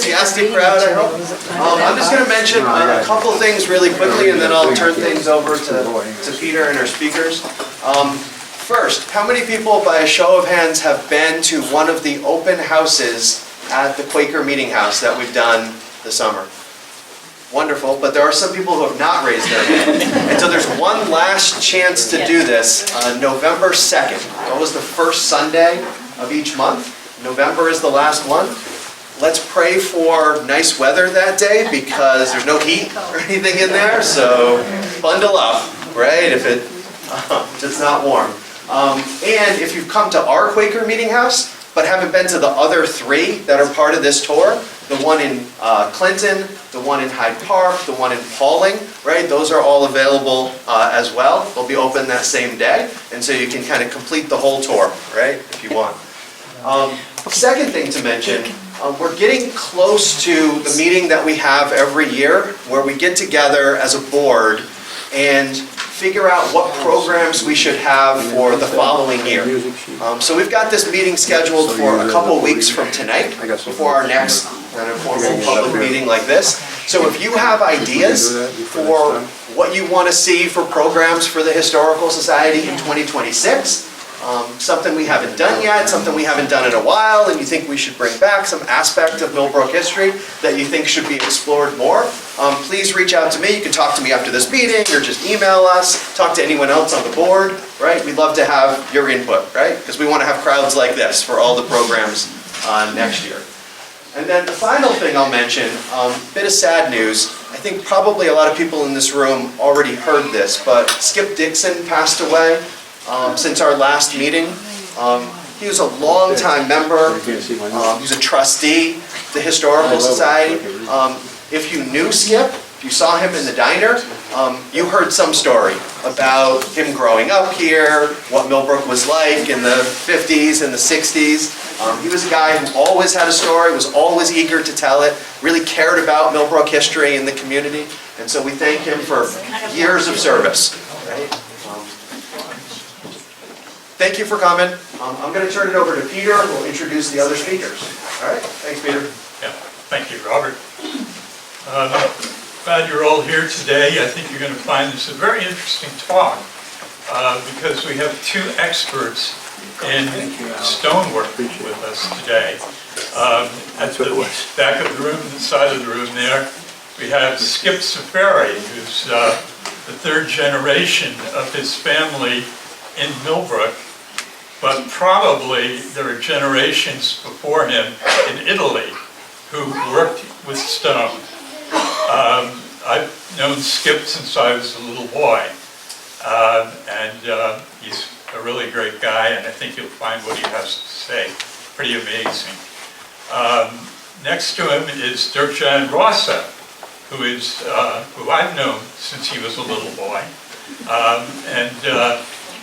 enthusiastic crowd, I hope. I'm just going to mention a couple things really quickly, and then I'll turn things over to Peter and our speakers. First, how many people, by a show of hands, have been to one of the open houses at the Quaker Meeting House that we've done this summer? Wonderful, but there are some people who have not raised their hand. And so there's one last chance to do this on November 2nd. What was the first Sunday of each month? November is the last one. Let's pray for nice weather that day because there's no heat or anything in there, so bundle up, right, if it's not warm. And if you've come to our Quaker Meeting House, but haven't been to the other three that are part of this tour, the one in Clinton, the one in Hyde Park, the one in Pauling, right? Those are all available as well. They'll be open that same day, and so you can kind of complete the whole tour, right, if you want. Second thing to mention, we're getting close to the meeting that we have every year where we get together as a board and figure out what programs we should have for the following year. So we've got this meeting scheduled for a couple weeks from tonight, before our next kind of formal public meeting like this. So if you have ideas for what you want to see for programs for the Historical Society in 2026, something we haven't done yet, something we haven't done in a while, and you think we should bring back, some aspect of Millbrook history that you think should be explored more, please reach out to me. You can talk to me after this meeting, or just email us, talk to anyone else on the board, right? We'd love to have your input, right? Because we want to have crowds like this for all the programs next year. And then the final thing I'll mention, bit of sad news. I think probably a lot of people in this room already heard this, but Skip Dixon passed away since our last meeting. He was a long-time member. He was a trustee of the Historical Society. If you knew Skip, if you saw him in the diner, you heard some story about him growing up here, what Millbrook was like in the 50s and the 60s. He was a guy who always had a story, was always eager to tell it, really cared about Millbrook history and the community. And so we thank him for years of service. Right? Thank you for coming. I'm going to turn it over to Peter, who will introduce the other speakers. All right, thanks, Peter. Yeah, thank you, Robert. Glad you're all here today. I think you're going to find this a very interesting talk because we have two experts in stonework with us today. At the back of the room, the side of the room there, we have Skip Ciferri, who's the third generation of his family in Millbrook. But probably there are generations before him in Italy who worked with stone. I've known Skip since I was a little boy, and he's a really great guy, and I think you'll find what he has to say pretty amazing. Next to him is Dirk-Jan Rossa, who I've known since he was a little boy, and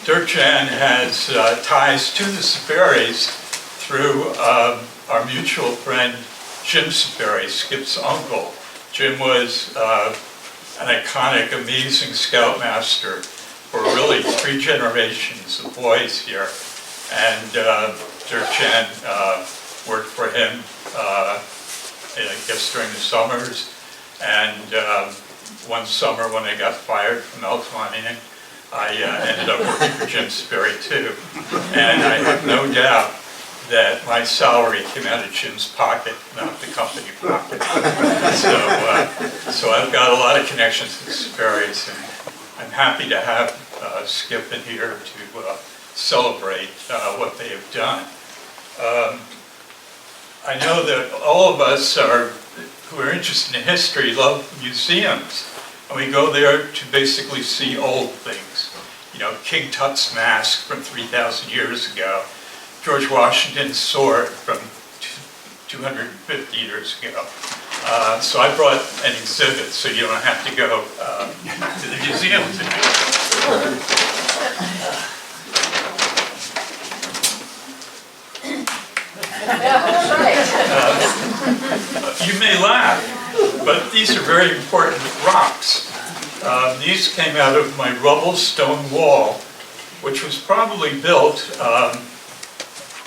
Dirk-Jan has ties to the Ciferris through our mutual friend Jim Ciferri, Skip's uncle. Jim was an iconic, amazing scoutmaster for really 3 generations of boys here. And Dirk-Jan worked for him, I guess, during the summers. And one summer when I got fired from Altamont, I ended up working for Jim Ciferri too. And I have no doubt that my salary came out of Jim's pocket, not the company pocket. So I've got a lot of connections to the Ciferris, and I'm happy to have Skip in here to celebrate what they have done. I know that all of us who are interested in history love museums. And we go there to basically see old things. You know, King Tut's mask from 3,000 years ago, George Washington's sword from 250 years ago. So I brought an exhibit so you don't have to go to the museum you may laugh, but these are very important rocks. These came out of my rubble stone wall, which was probably built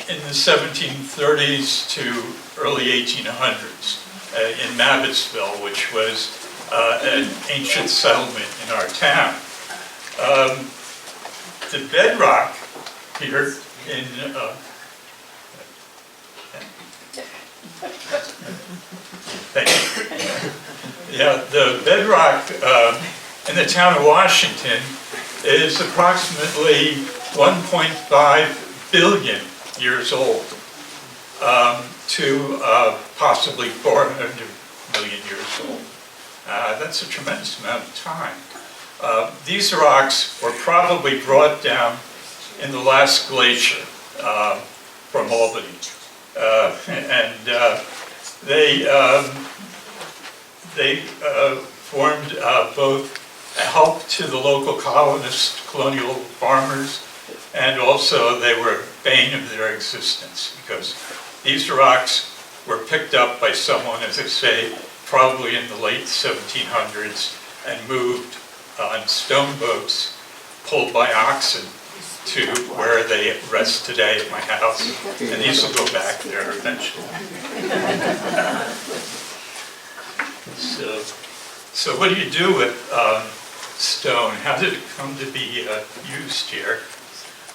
in the 1730s to early 1800s. in Mabbittsville, which was an ancient settlement in our town. The bedrock here in thank you. Yeah, the bedrock in the town of Washington is approximately 1.5 billion years old to possibly 400 million years old. That's a tremendous amount of time. These rocks were probably brought down in the last glacier from Albany. They formed both a help to the local colonists, colonial farmers, and also they were bane of their existence because these rocks were picked up by someone, as I say, probably in the late 1700s and moved on stone boats pulled by oxen to where they rest today at my house. And these will go back there eventually. So what do you do with stone? How did it come to be used here?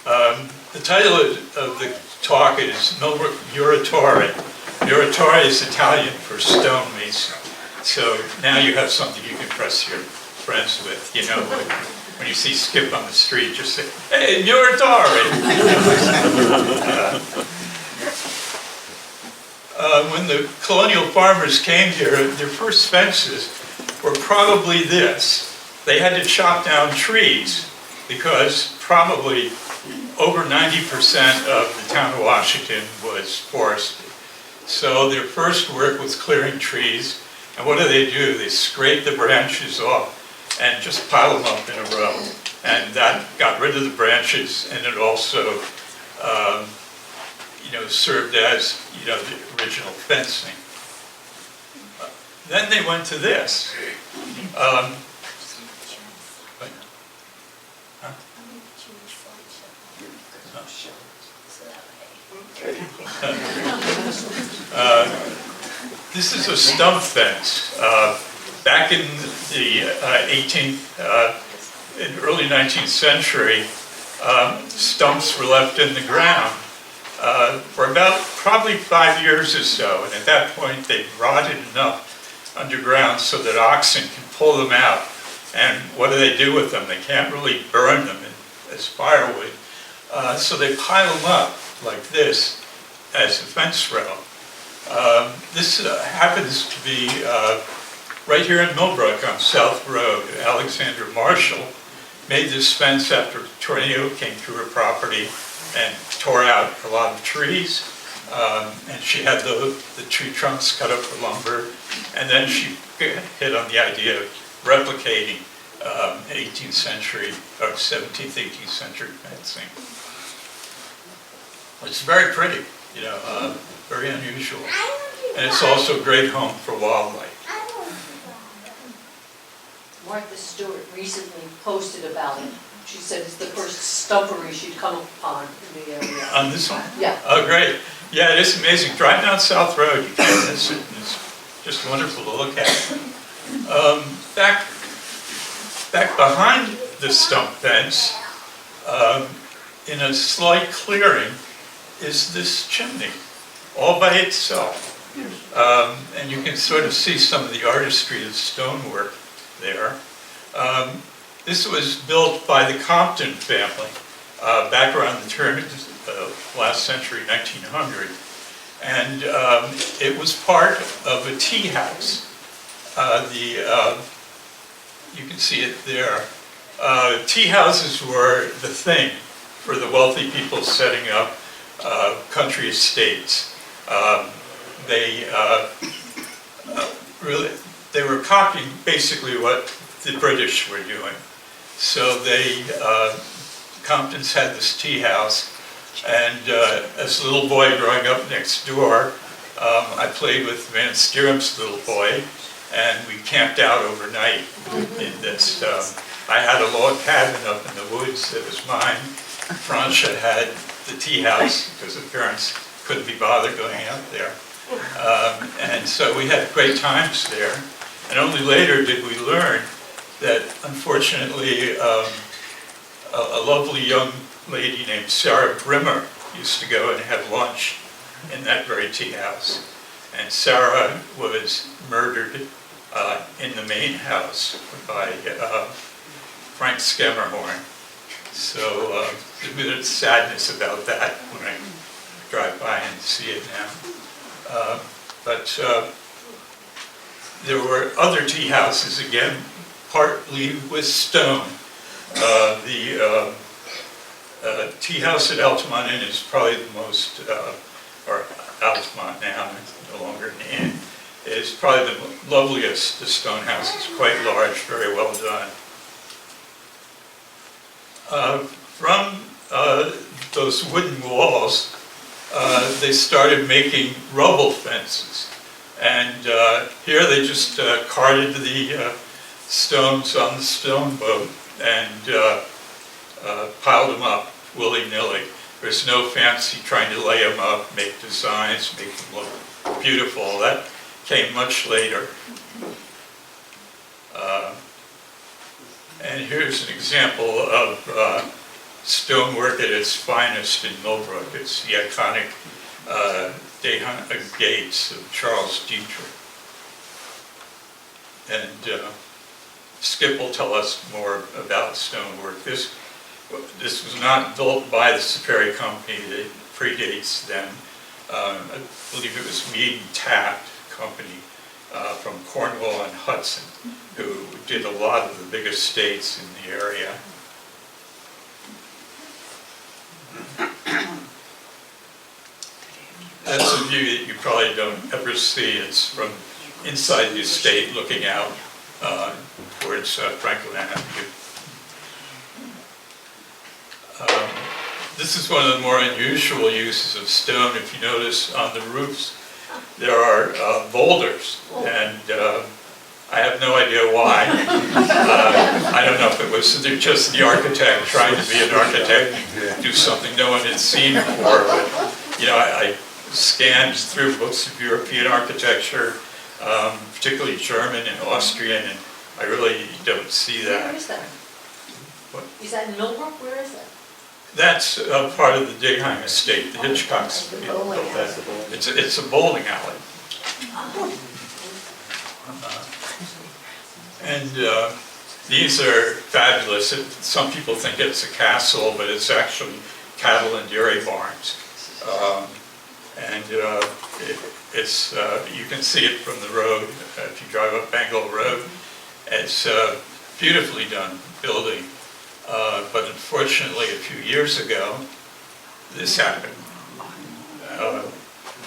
The title of the talk is Millbrook Muratore. Muratore is Italian for stonemason. So now you have something you can impress your friends with. You know, when you see Skip on the street, just say, "Hey, Muratore!" When the colonial farmers came here, their first fences were probably this. They had to chop down trees because probably over 90% of the town of Washington was forested. So their first work was clearing trees. And what do? They scrape the branches off and just pile them up in a row. And that got rid of the branches, and it also served as, the original fencing. Then they went to this. This is a stump fence. Back in the early 19th century, stumps were left in the ground for about probably 5 years or so. And at that point, they rotted enough underground so that oxen can pull them out. And what do they do with them? They can't really burn them as firewood. So they pile them up like this as a fence row. This happens to be right here in Millbrook on South Road. Alexander Marshall made this fence after a tornado came through her property and tore out a lot of trees. And she had the tree trunks cut up for lumber. And then she hit on the idea of replicating 18th century or 17th, 18th century fencing. It's very pretty, very unusual. And it's also a great home for wildlife. Martha Stewart recently posted about it. She said it's the first stumpery she'd come upon in the area. On this one? Yeah. Oh, great. Yeah, it is amazing. Drive down South Road, you can miss it. It's just wonderful to look at. Back behind the stump fence, in a slight clearing, is this chimney, all by itself. And you can sort of see some of the artistry of the stonework there. This was built by the Compton family back around the turn of the last century, 1900. And it was part of a tea house. You can see it there. Tea houses were the thing for the wealthy people setting up country estates. They were copying basically what the British were doing. So Comptons had this tea house, and as a little boy growing up next door, I played with Van Steerum's little boy, and we camped out overnight in this. I had a log cabin up in the woods that was mine. Francia had the tea house because the parents couldn't be bothered going out there. And so we had great times there. And only later did we learn that, unfortunately, a lovely young lady named Sarah Brimmer used to go and have lunch in that very tea house. And Sarah was murdered in the main house by Frank Skemmerhorn. So there's a bit of sadness about that when I drive by and see it now. But there were other tea houses, again, partly with stone. The tea house at Altamont Inn is probably the most, or Altamont now, it's no longer an inn, is probably the loveliest. The stone house is quite large, very well done. From those wooden walls, they started making rubble fences. And here they just carted the stones on the stone boat and piled them up willy-nilly. There's no fancy trying to lay them up, make designs, make them look beautiful. That came much later. And here's an example of stonework at its finest in Millbrook. It's the iconic gates of Charles Dietrich. And Skip will tell us more about stonework. This was not built by the Ciferri company that predates them. I believe it was Mead and Taft Company from Cornwall and Hudson, who did a lot of the big estates in the area. That's a view that you probably don't ever see. It's from inside the estate looking out towards Franklin Avenue. This is one of the more unusual uses of stone. If you notice on the roofs, there are boulders, and I have no idea why. I don't know if it was just the architect trying to be an architect and do something no one had seen before, but you know, I scanned through books of European architecture, particularly German and Austrian, and I really don't see that. Where is that? What? Is that in Millbrook? Where is that? That's part of the Digheim estate, the Hitchcocks. The bowling alley. It's a bowling alley. And these are fabulous. Some people think it's a castle, but it's actually cattle and dairy barns. And it's you can see it from the road if you drive up Bengal Road. It's beautifully done building. But unfortunately, a few years ago, this happened.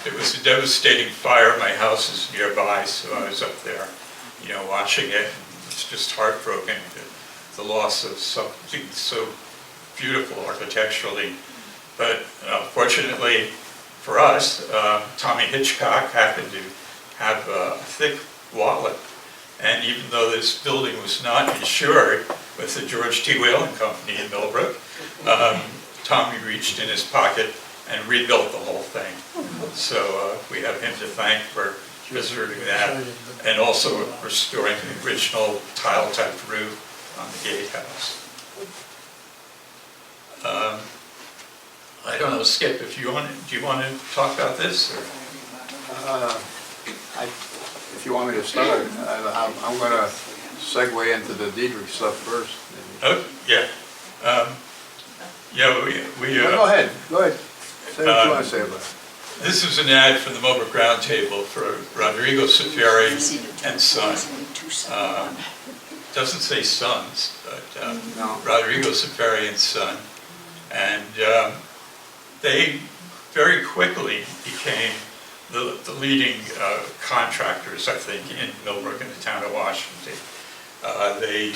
It was a devastating fire. My house is nearby, so I was up there, you know, watching it. It's just heartbroken, the loss of something so beautiful architecturally. But fortunately for us, Tommy Hitchcock happened to have a thick wallet. And even though this building was not insured with the George T. Whalen Company in Millbrook, Tommy reached in his pocket and rebuilt the whole thing. So we have him to thank for preserving that and also restoring the original tile-type roof on the gatehouse. I don't know, Skip, if you want, do you want to talk about this? Or? If you want me to start, I'm going to segue into the Dietrich stuff first. Oh, yeah. Yeah, we Go ahead. Say what you want to say about it. This is an ad for the Millbrook Roundtable for Rodrigo Ciferri and Son. Doesn't say sons, but No. Rodrigo Ciferri and Son. And they very quickly became the leading contractors, I think, in Millbrook and the town of Washington. They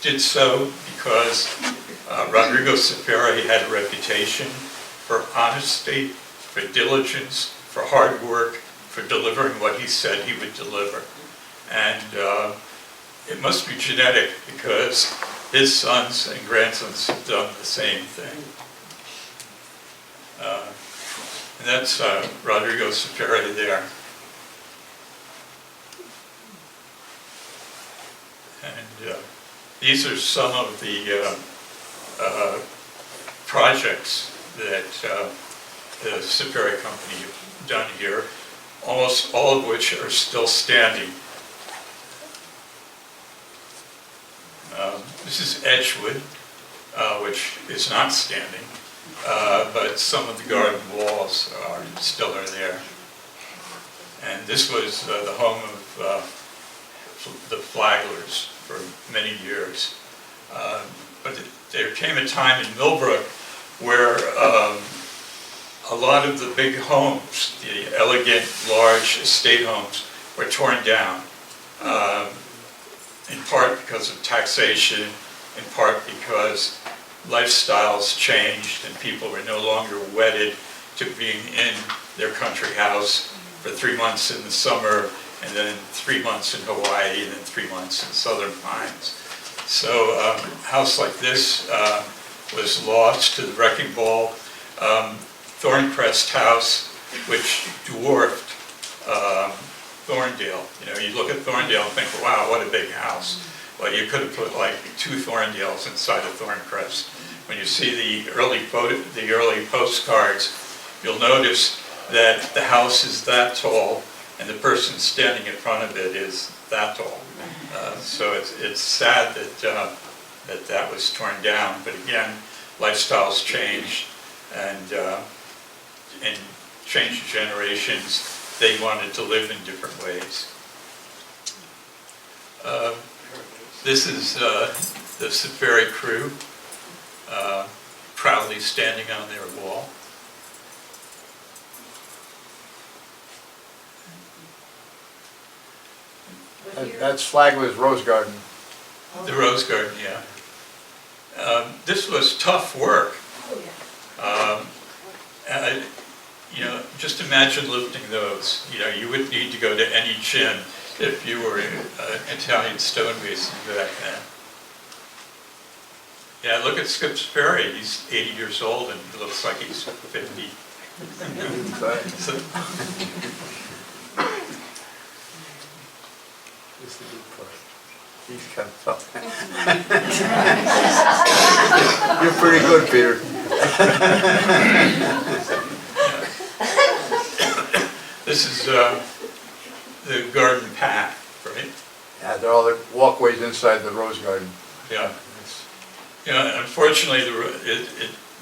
did so because Rodrigo Ciferri had a reputation for honesty, for diligence, for hard work, for delivering what he said he would deliver. And it must be genetic because his sons and grandsons have done the same thing. And that's Rodrigo Ciferri there. And these are some of the projects that the Ciferri company have done here, almost all of which are still standing. This is Edgewood, which is not standing, but some of the garden walls are still there. And this was the home of the Flaglers for many years. But there came a time in Millbrook where a lot of the big homes, the elegant, large estate homes, were torn down. In part because of taxation, in part because lifestyles changed and people were no longer wedded to being in their country house for 3 months in the summer, and then 3 months in Hawaii, and then 3 months in Southern Pines. So a house like this was lost to the wrecking ball. Thorncrest House, which dwarfed Thorndale. You know, you look at Thorndale and think, wow, what a big house. Well, you could have put like 2 Thorndales inside of Thorncrest. When you see the early postcards, you'll notice that the house is that tall and the person standing in front of it is that tall. So it's sad that that was torn down. But again, lifestyles changed, and in changed generations, they wanted to live in different ways. This is the Ciferri crew, proudly standing on their wall. That's Flagler's Rose Garden. The Rose Garden, yeah. This was tough work. Oh, yeah. You know, just imagine lifting those. You know, you would need to go to any gym if you were an Italian stonemason back then. Yeah, look at Skip Ciferri. He's 80 years old and he looks like he's 50. So, He's kind of tough. You're pretty good, Peter. this is the garden path, right? Yeah, they're all the walkways inside the Rose Garden. Yeah. Yeah, unfortunately,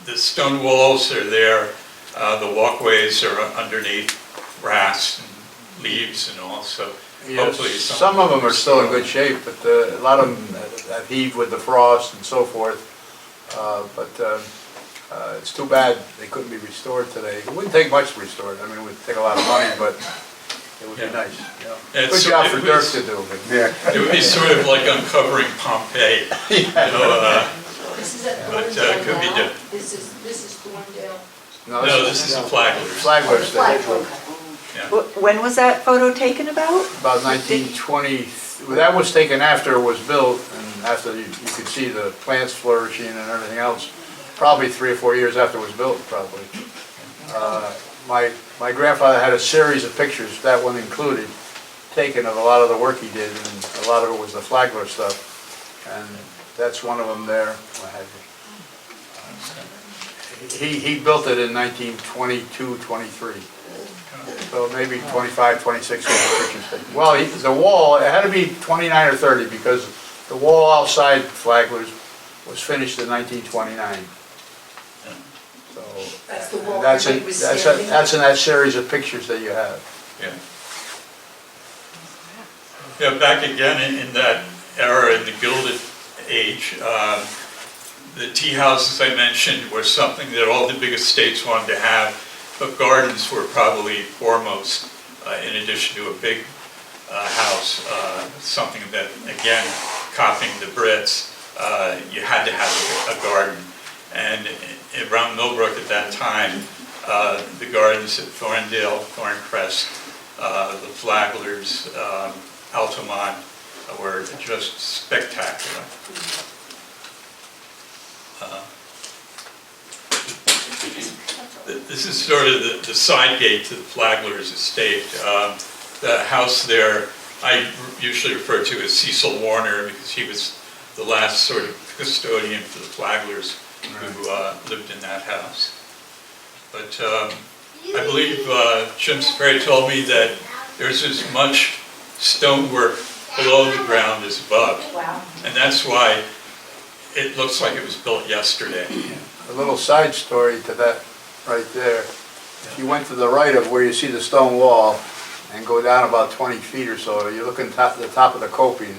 the stone walls are there. The walkways are underneath grass and leaves and all, so hopefully some of them are still in good shape, but a lot of them have heaved with the frost and so forth. It's too bad they couldn't be restored today. It wouldn't take much to restore it. I mean, it would take a lot of money, but it would be nice. Yeah. Good job for Dirk to do. It would be sort of like uncovering Pompeii. You know, This is at but Thorndale could be now? different. This is Thorndale. No, this is the Flaglers. Flagler's Day. Yeah. When was that photo taken about? About 1920, that was taken after it was built, and after you could see the plants flourishing and everything else. Probably 3 or 4 years after it was built, probably. My grandfather had a series of pictures, that one included, taken of a lot of the work he did, and a lot of it was the Flagler stuff. And that's one of them there. He built it in 1922, 23. So maybe 25, 26 years of pictures taken. Well, the wall, it had to be 29 or 30 because the wall outside Flagler's was finished in 1929. So That's the wall that's where in, he was that's, standing. that's in that series of pictures that you have. Yeah. Yeah, back again in that era, in the Gilded Age, the tea houses I mentioned were something that all the big estates wanted to have, but gardens were probably foremost, in addition to a big house, something that, again, copying the Brits, you had to have a garden. And around Millbrook at that time, the gardens at Thorndale, Thorncrest, the Flaglers, Altamont were just spectacular. This is sort of the side gate to the Flagler's estate. The house there, I usually refer to as Cecil Warner because he was the last sort of custodian for the Flaglers who lived in that house. But I believe Jim Ciferri told me that there's as much stonework below the ground as above. Wow. And that's why it looks like it was built yesterday. A little side story to that right there. If you went to the right of where you see the stone wall and go down about 20 feet or so, you look at the top of the coping,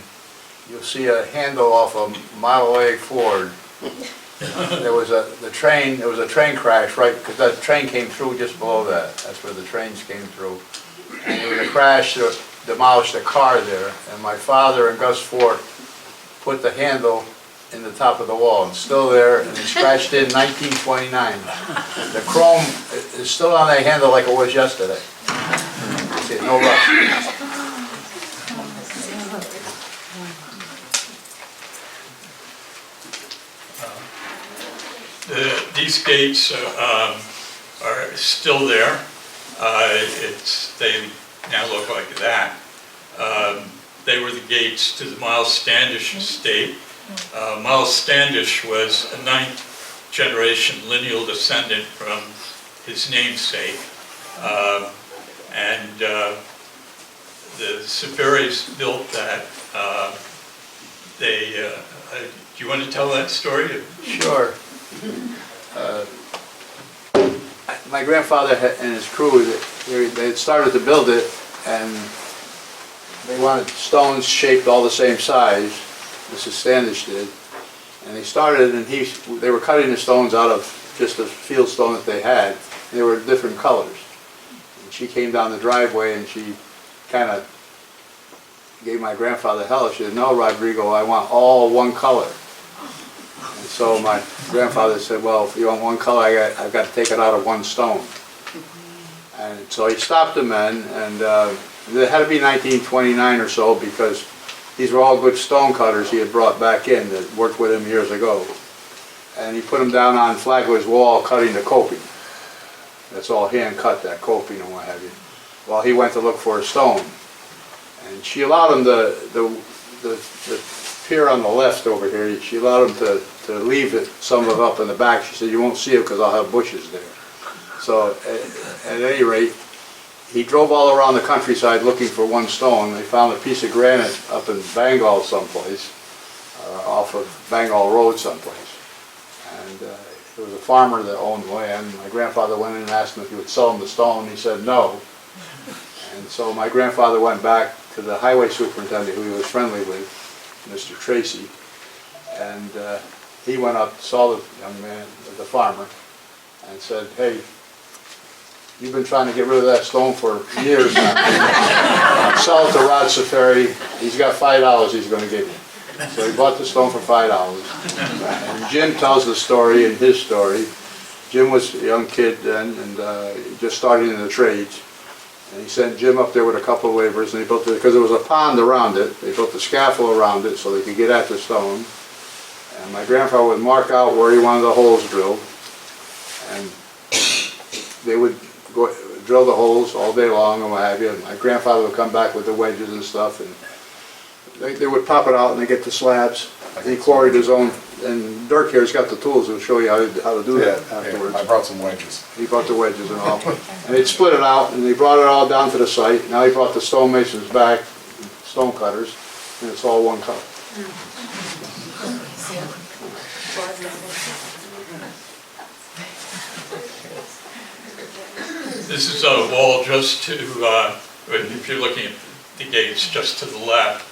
you'll see a handle off a Model A Ford. There was a train crash, right, because that train came through just below that. That's where the trains came through. And there was a crash that demolished a car there, and my father and Gus Ford put the handle in the top of the wall. It's still there, and it's scratched in 1929. The chrome is still on that handle like it was yesterday. See, no rust. These gates are still there. They now look like that. They were the gates to the Miles Standish estate. Miles Standish was a 9th generation lineal descendant from his namesake. And the Ciferris built that. Do you want to tell that story? Sure. My grandfather and his crew, they had started to build it, and they wanted stones shaped all the same size. Mrs. Standish did, and they started, and they were cutting the stones out of just a field stone that they had. They were different colors. And she came down the driveway, and she kind of gave my grandfather hell. She said, "No, Rodrigo, I want all one color." And so my grandfather said, "Well, if you want one color, I've got to take it out of one stone." And so he stopped the men, and it had to be 1929 or so, because these were all good stone cutters he had brought back in that worked with him years ago. And he put them down on Flagler's wall cutting the coping. That's all hand cut, that coping and what have you. While he went to look for a stone. And she allowed him the pier on the left over here, she allowed him to leave it, some of it up in the back. She said, "You won't see it because I'll have bushes there." So at any rate, he drove all around the countryside looking for one stone. They found a piece of granite up in Bengal someplace, off of Bengal Road someplace. And there was a farmer that owned land. My grandfather went in and asked him if he would sell him the stone. He said no. And so my grandfather went back to the highway superintendent, who he was friendly with, Mr. Tracy. And he went up, saw the young man, the farmer, and said, "Hey, you've been trying to get rid of that stone for years now. Sell it to Rod Ciferri. He's got $5 he's going to give you." So he bought the stone for $5. And Jim tells the story in his story. Jim was a young kid then, and just starting in the trades. And he sent Jim up there with a couple of laborers, and they built it, because there was a pond around it, they built a scaffold around it so they could get at the stone. And my grandfather would mark out where he wanted the holes drilled, and they would go drill the holes all day long and what have you. And my grandfather would come back with the wedges and stuff, and they would pop it out and they get the slabs. He quarried his own, and Dirk here's got the tools to show you how to do that afterwards. Yeah, I brought some wedges. He brought the wedges and all. And they'd split it out, and they brought it all down to the site. Now he brought the stonemasons back, stone cutters, and it's all one color. This is a wall just to, if you're looking at the gates just to the left,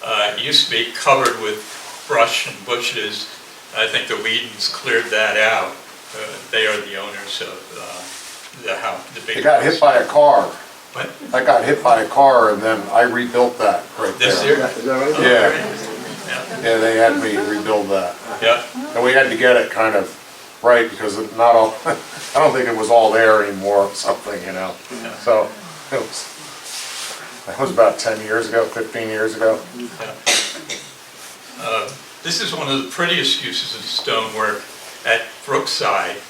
it used to be covered with brush and bushes. I think the Whedons cleared that out. They are the owners of the house, the big house. It got hit by a car. What? I got hit by a car, and then I rebuilt that right there. This here? Is that right? Yeah. Yeah, they had me rebuild that. Yeah. And we had to get it kind of right, because not all, I don't think it was all there anymore or something, you know. Yeah. So that was about 10 years ago, 15 years ago. Yeah. This is one of the prettiest uses of stonework at Brookside.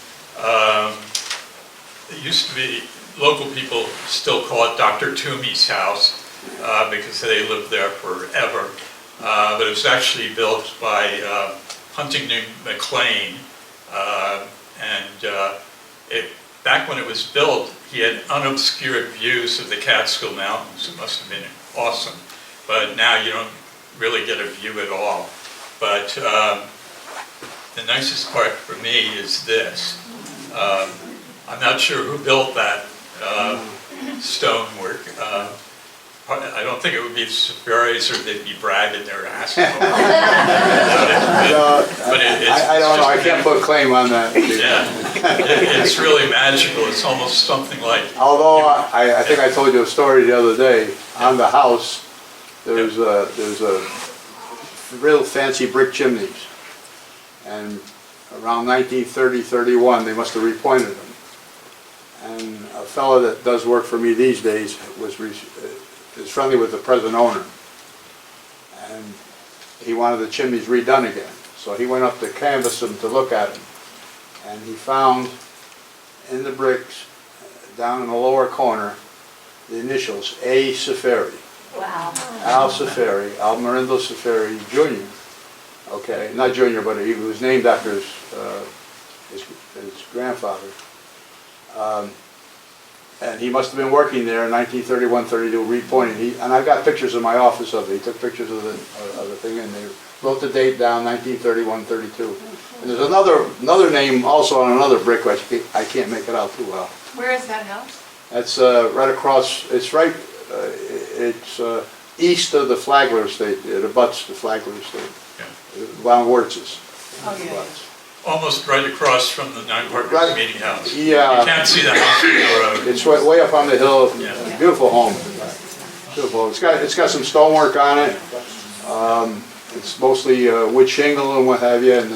it used to be, local people still call it Dr. Toomey's house because they lived there forever. But it was actually built by Huntington McLean. Back when it was built, he had unobscured views of the Catskill Mountains. It must have been awesome. But now you don't really get a view at all. But the nicest part for me is this. I'm not sure who built that stonework. I don't think it would be the Ciferris, or they'd be bragging their ass off about it. But I don't know, I can't put claim on that. Yeah, it's really magical. It's almost something like. Although, I think I told you a story the other day, on the house, there's a real fancy brick chimneys. And around 1930, 31, they must have repointed them. And a fellow that does work for me these days is friendly with the present owner. And he wanted the chimneys redone again. So he went up to canvass them to look at them. And he found in the bricks, down in the lower corner, the initials A. Ciferri. Wow. Al Ciferri, Almerindo Ciferri Jr. Okay, not Jr., but he was named after his grandfather. And he must have been working there in 1931, 32, repointing. And I've got pictures in my office of it. He took pictures of the thing, and they wrote the date down, 1931, 32. And there's another name also on another brick, which I can't make it out too well. Where is that house? That's right across. It's right. It's east of the Flagler Estate. It abuts the Flagler Estate. Yeah. Von Wertz's. Oh, yeah. Almost right across from the Nine Partners Right. Meeting House. Yeah. You can't see the house from the road. It's way up on the hill. Yeah. Beautiful home. Beautiful. It's got some stonework on it. It's mostly wood shingle and what have you, and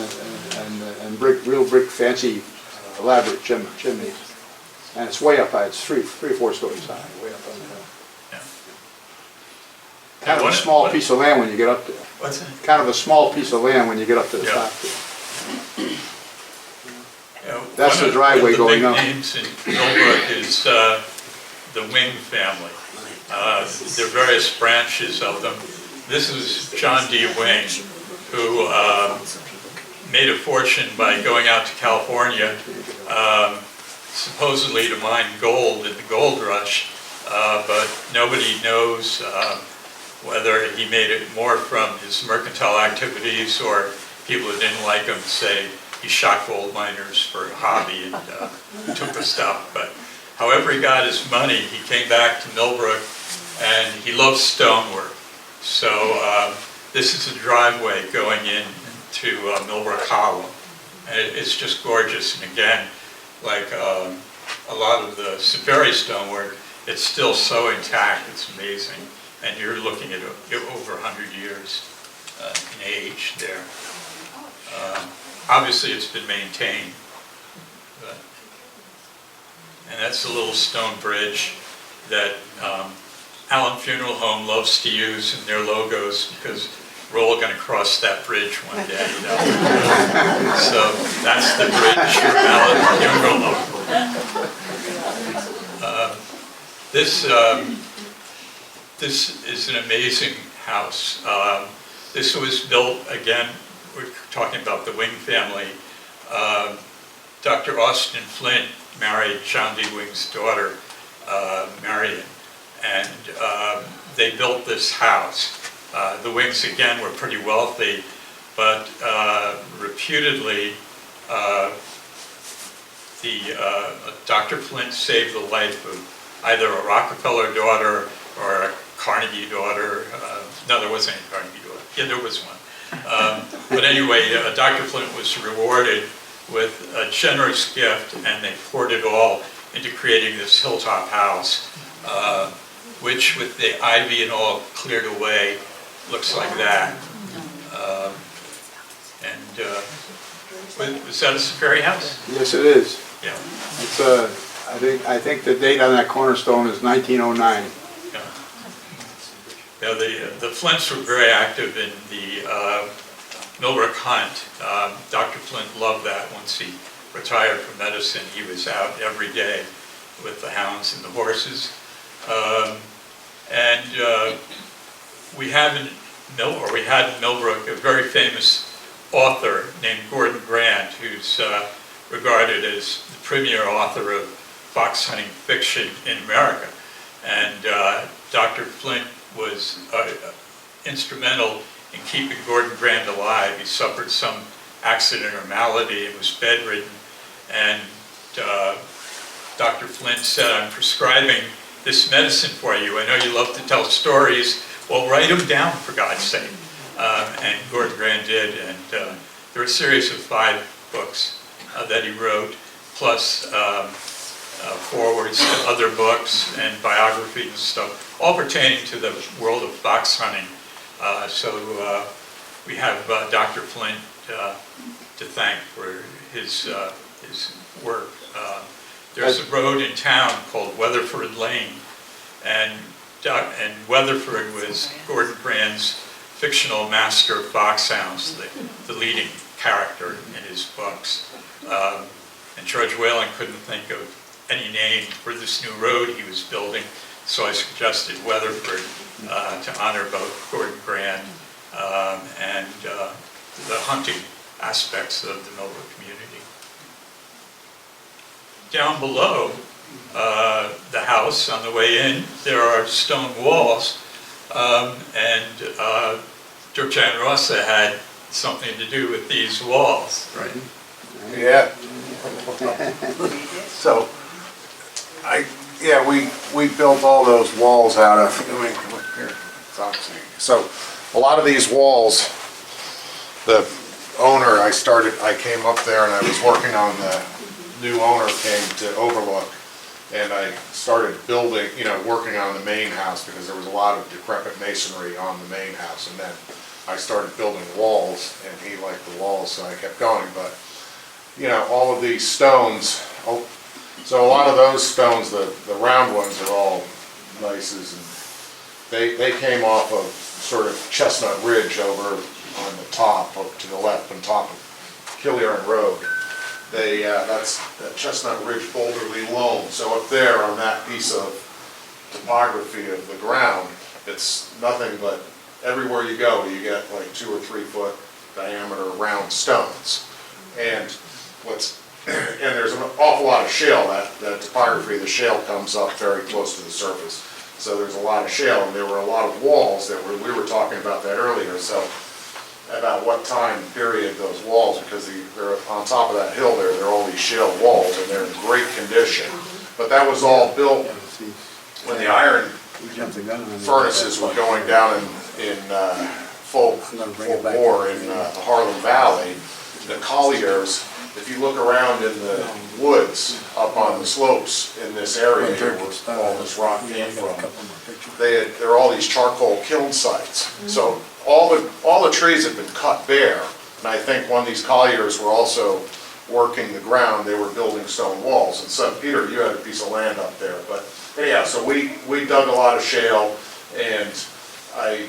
real brick, fancy, elaborate chimneys. And it's way up high. It's three or four stories high, way up on the hill. Yeah. Kind of a small piece of land when you get up there. What's that? Kind of a small piece of land when you get up to the Yeah. top there. That's the driveway going up. One of the big names in Millbrook is the Wing family. There are various branches of them. This is John D. Wing, who made a fortune by going out to California, supposedly to mine gold in the gold rush, but nobody knows whether he made it more from his mercantile activities or people who didn't like him say he shot gold miners for a hobby and took the stuff. But however he got his money, he came back to Millbrook and he loves stonework. So this is a driveway going into Millbrook Hollow. And it's just gorgeous. And again, like a lot of the Ciferri stonework, it's still so intact, it's amazing. And you're looking at over 100 years in age there. Obviously, it's been maintained. And that's a little stone bridge that Allen Funeral Home loves to use in their logos because we're all going to cross that bridge one day. So that's the bridge for Allen Funeral Home. This is an amazing house. This was built, again, we're talking about the Wing family. Dr. Austin Flint married John D. Wing's daughter, Marion, and they built this house. The Wings, again, were pretty wealthy, but reputedly, Dr. Flint saved the life of either a Rockefeller daughter or a Carnegie daughter. No, there wasn't any Carnegie daughter. Yeah, there was one. But anyway, Dr. Flint was rewarded with a generous gift, and they poured it all into creating this hilltop house, which with the ivy and all cleared away, looks like that. Was that a Ciferri house? Yes, it is. Yeah. It's I think the date on that cornerstone is 1909. Yeah, the Flints were very active in the Millbrook hunt. Dr. Flint loved that. Once he retired from medicine, he was out every day with the hounds and the horses. We have we had in Millbrook a very famous author named Gordon Grant, who's regarded as the premier author of fox hunting fiction in America. And Dr. Flint was instrumental in keeping Gordon Grant alive. He suffered some accident or malady and was bedridden. And Dr. Flint said, "I'm prescribing this medicine for you. I know you love to tell stories. Well, write them down, for God's sake." And Gordon Grant did. And there were a series of 5 books that he wrote, plus forwards to other books and biographies and stuff, all pertaining to the world of fox hunting. So we have Dr. Flint to thank for his work. There's a road in town called Weatherford Lane, and Weatherford was Gordon Grant's fictional master of foxhounds, the leading character in his books. And George Whalen couldn't think of any name for this new road he was building, so I suggested Weatherford to honor both Gordon Grant and the hunting aspects of the Millbrook community. Down below the house, on the way in, there are stone walls, and Dirk Jan Rossa had something to do with these walls, right? Yeah. So, we built all those walls out of, so a lot of these walls, the owner, I came up there and I was working on the new owner came to overlook, and I started building, working on the main house because there was a lot of decrepit masonry on the main house, and then I started building walls, and he liked the walls, so I kept going. But all of these stones, so a lot of those stones, the round ones are all nices, and they came off of sort of Chestnut Ridge over on the top, up to the left on top of Killiarn Road. That's the Chestnut Ridge Boulderly Loam. So up there on that piece of topography of the ground, it's nothing but everywhere you go, you get like 2 or 3 foot diameter round stones. And there's an awful lot of shale. That topography, the shale comes up very close to the surface. So there's a lot of shale, and there were a lot of walls that we were talking about that earlier. So about what time period those walls, because they're on top of that hill there, there are all these shale walls, and they're in great condition. But that was all built when the iron furnaces were going down in full bore in the Harlem Valley. The colliers, if you look around in the woods up on the slopes in this area here where all this rock came from, there are all these charcoal kiln sites. So all the trees had been cut bare, and I think when these colliers were also working the ground, they were building stone walls. And so, Peter, you had a piece of land up there, but anyhow, so we dug a lot of shale, and I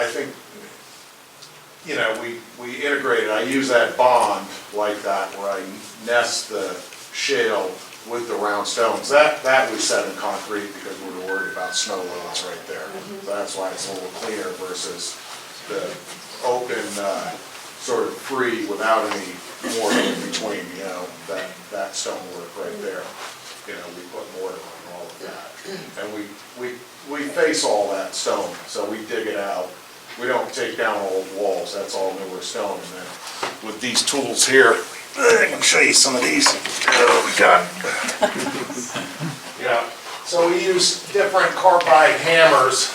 think, we integrated. I use that bond like that where I nest the shale with the round stones. That we set in concrete because we were worried about snow loads right there. So that's why it's a little cleaner versus the open, sort of free without any mortar in between, that stonework right there. We put mortar on all of that. And we face all that stone, so we dig it out. We don't take down old walls, that's all newer stone. And then with these tools here, I can show you some of these. We got. So we use different carbide hammers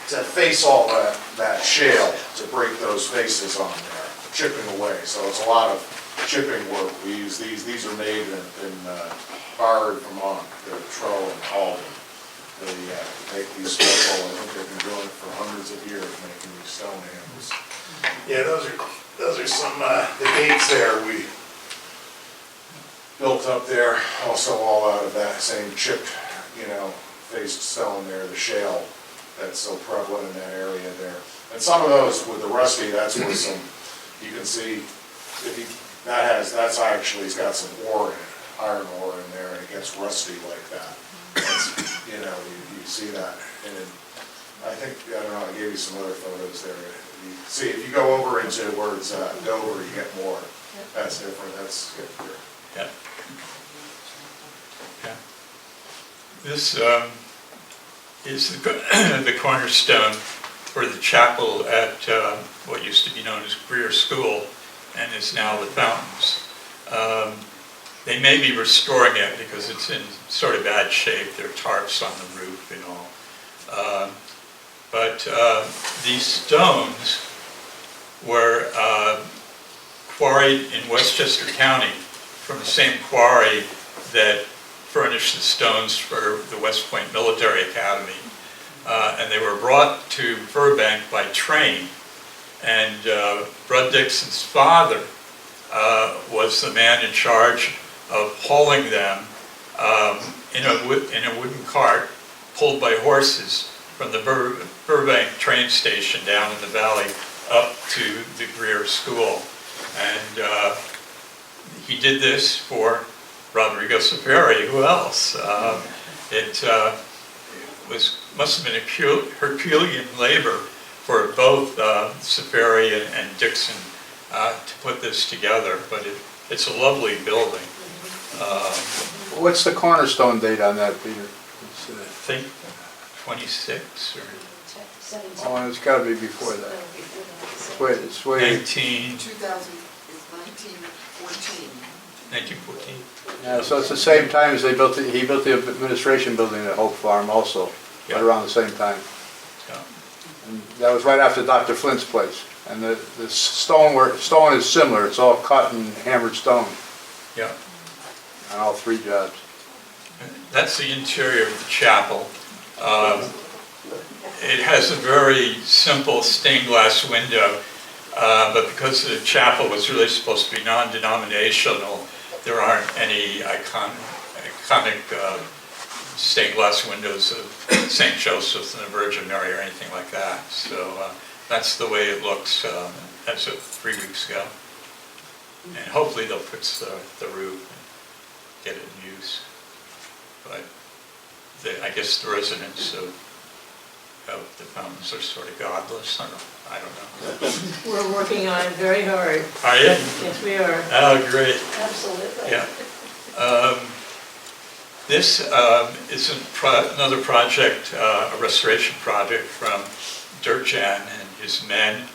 to face all that shale, to break those faces on there, chipping away. So it's a lot of chipping work. We use these. These are made in Barre, Vermont. They're Troll and Alden. They make these special. I think they've been doing it for hundreds of years, making these stone hammers. Yeah, those are some the gates there we built up there. Also all out of that same chipped, faced stone there, the shale that's so prevalent in that area there. And some of those with the rusty, that's where some, you can see, that's actually, it's got some ore in it iron ore in there and it gets rusty like that. You know, you see that, and then, I think, I don't know, I gave you some other photos there. You see, if you go over into where it's Dover, you get more. That's different, that's good. Yeah. Yeah. This is the cornerstone for the chapel at what used to be known as Greer School and is now the Fountains. They may be restoring it because it's in sort of bad shape. There are tarps on the roof and all. But these stones were quarried in Westchester County from the same quarry that furnished the stones for the West Point Military Academy. And they were brought to Burbank by train. And Bud Dixon's father was the man in charge of hauling them in a wooden cart pulled by horses from the Burbank train station down in the valley up to the Greer School. And he did this for Rodrigo Ciferri. Who else? It must have been a Herculean labor for both Ciferri and Dixon to put this together, but it's a lovely building. What's the cornerstone date on that, Peter? I think 26 or 17. Oh, it's gotta be before that. It's way, 19, 2000 is 1914. 1914. yeah, so it's the same time as he built the administration building at Hope Farm also, Yeah. right around the same time. Yeah. And that was right after Dr. Flint's place. And the stone is similar, it's all cut and hammered stone Yeah. on all three jobs. That's the interior of the chapel. It has a very simple stained glass window, but because the chapel was really supposed to be non-denominational, there aren't any iconic stained glass windows of St. Joseph and the Virgin Mary or anything like that. So that's the way it looks as of 3 weeks ago. And hopefully they'll fix the roof and get it in use. But I guess the residents of the Fountains are sort of godless. I don't know. We're working on it very hard. Are you? Yes, we are. Oh, great. Absolutely. Yeah. This is another project, a restoration project from Dirkjan and his men.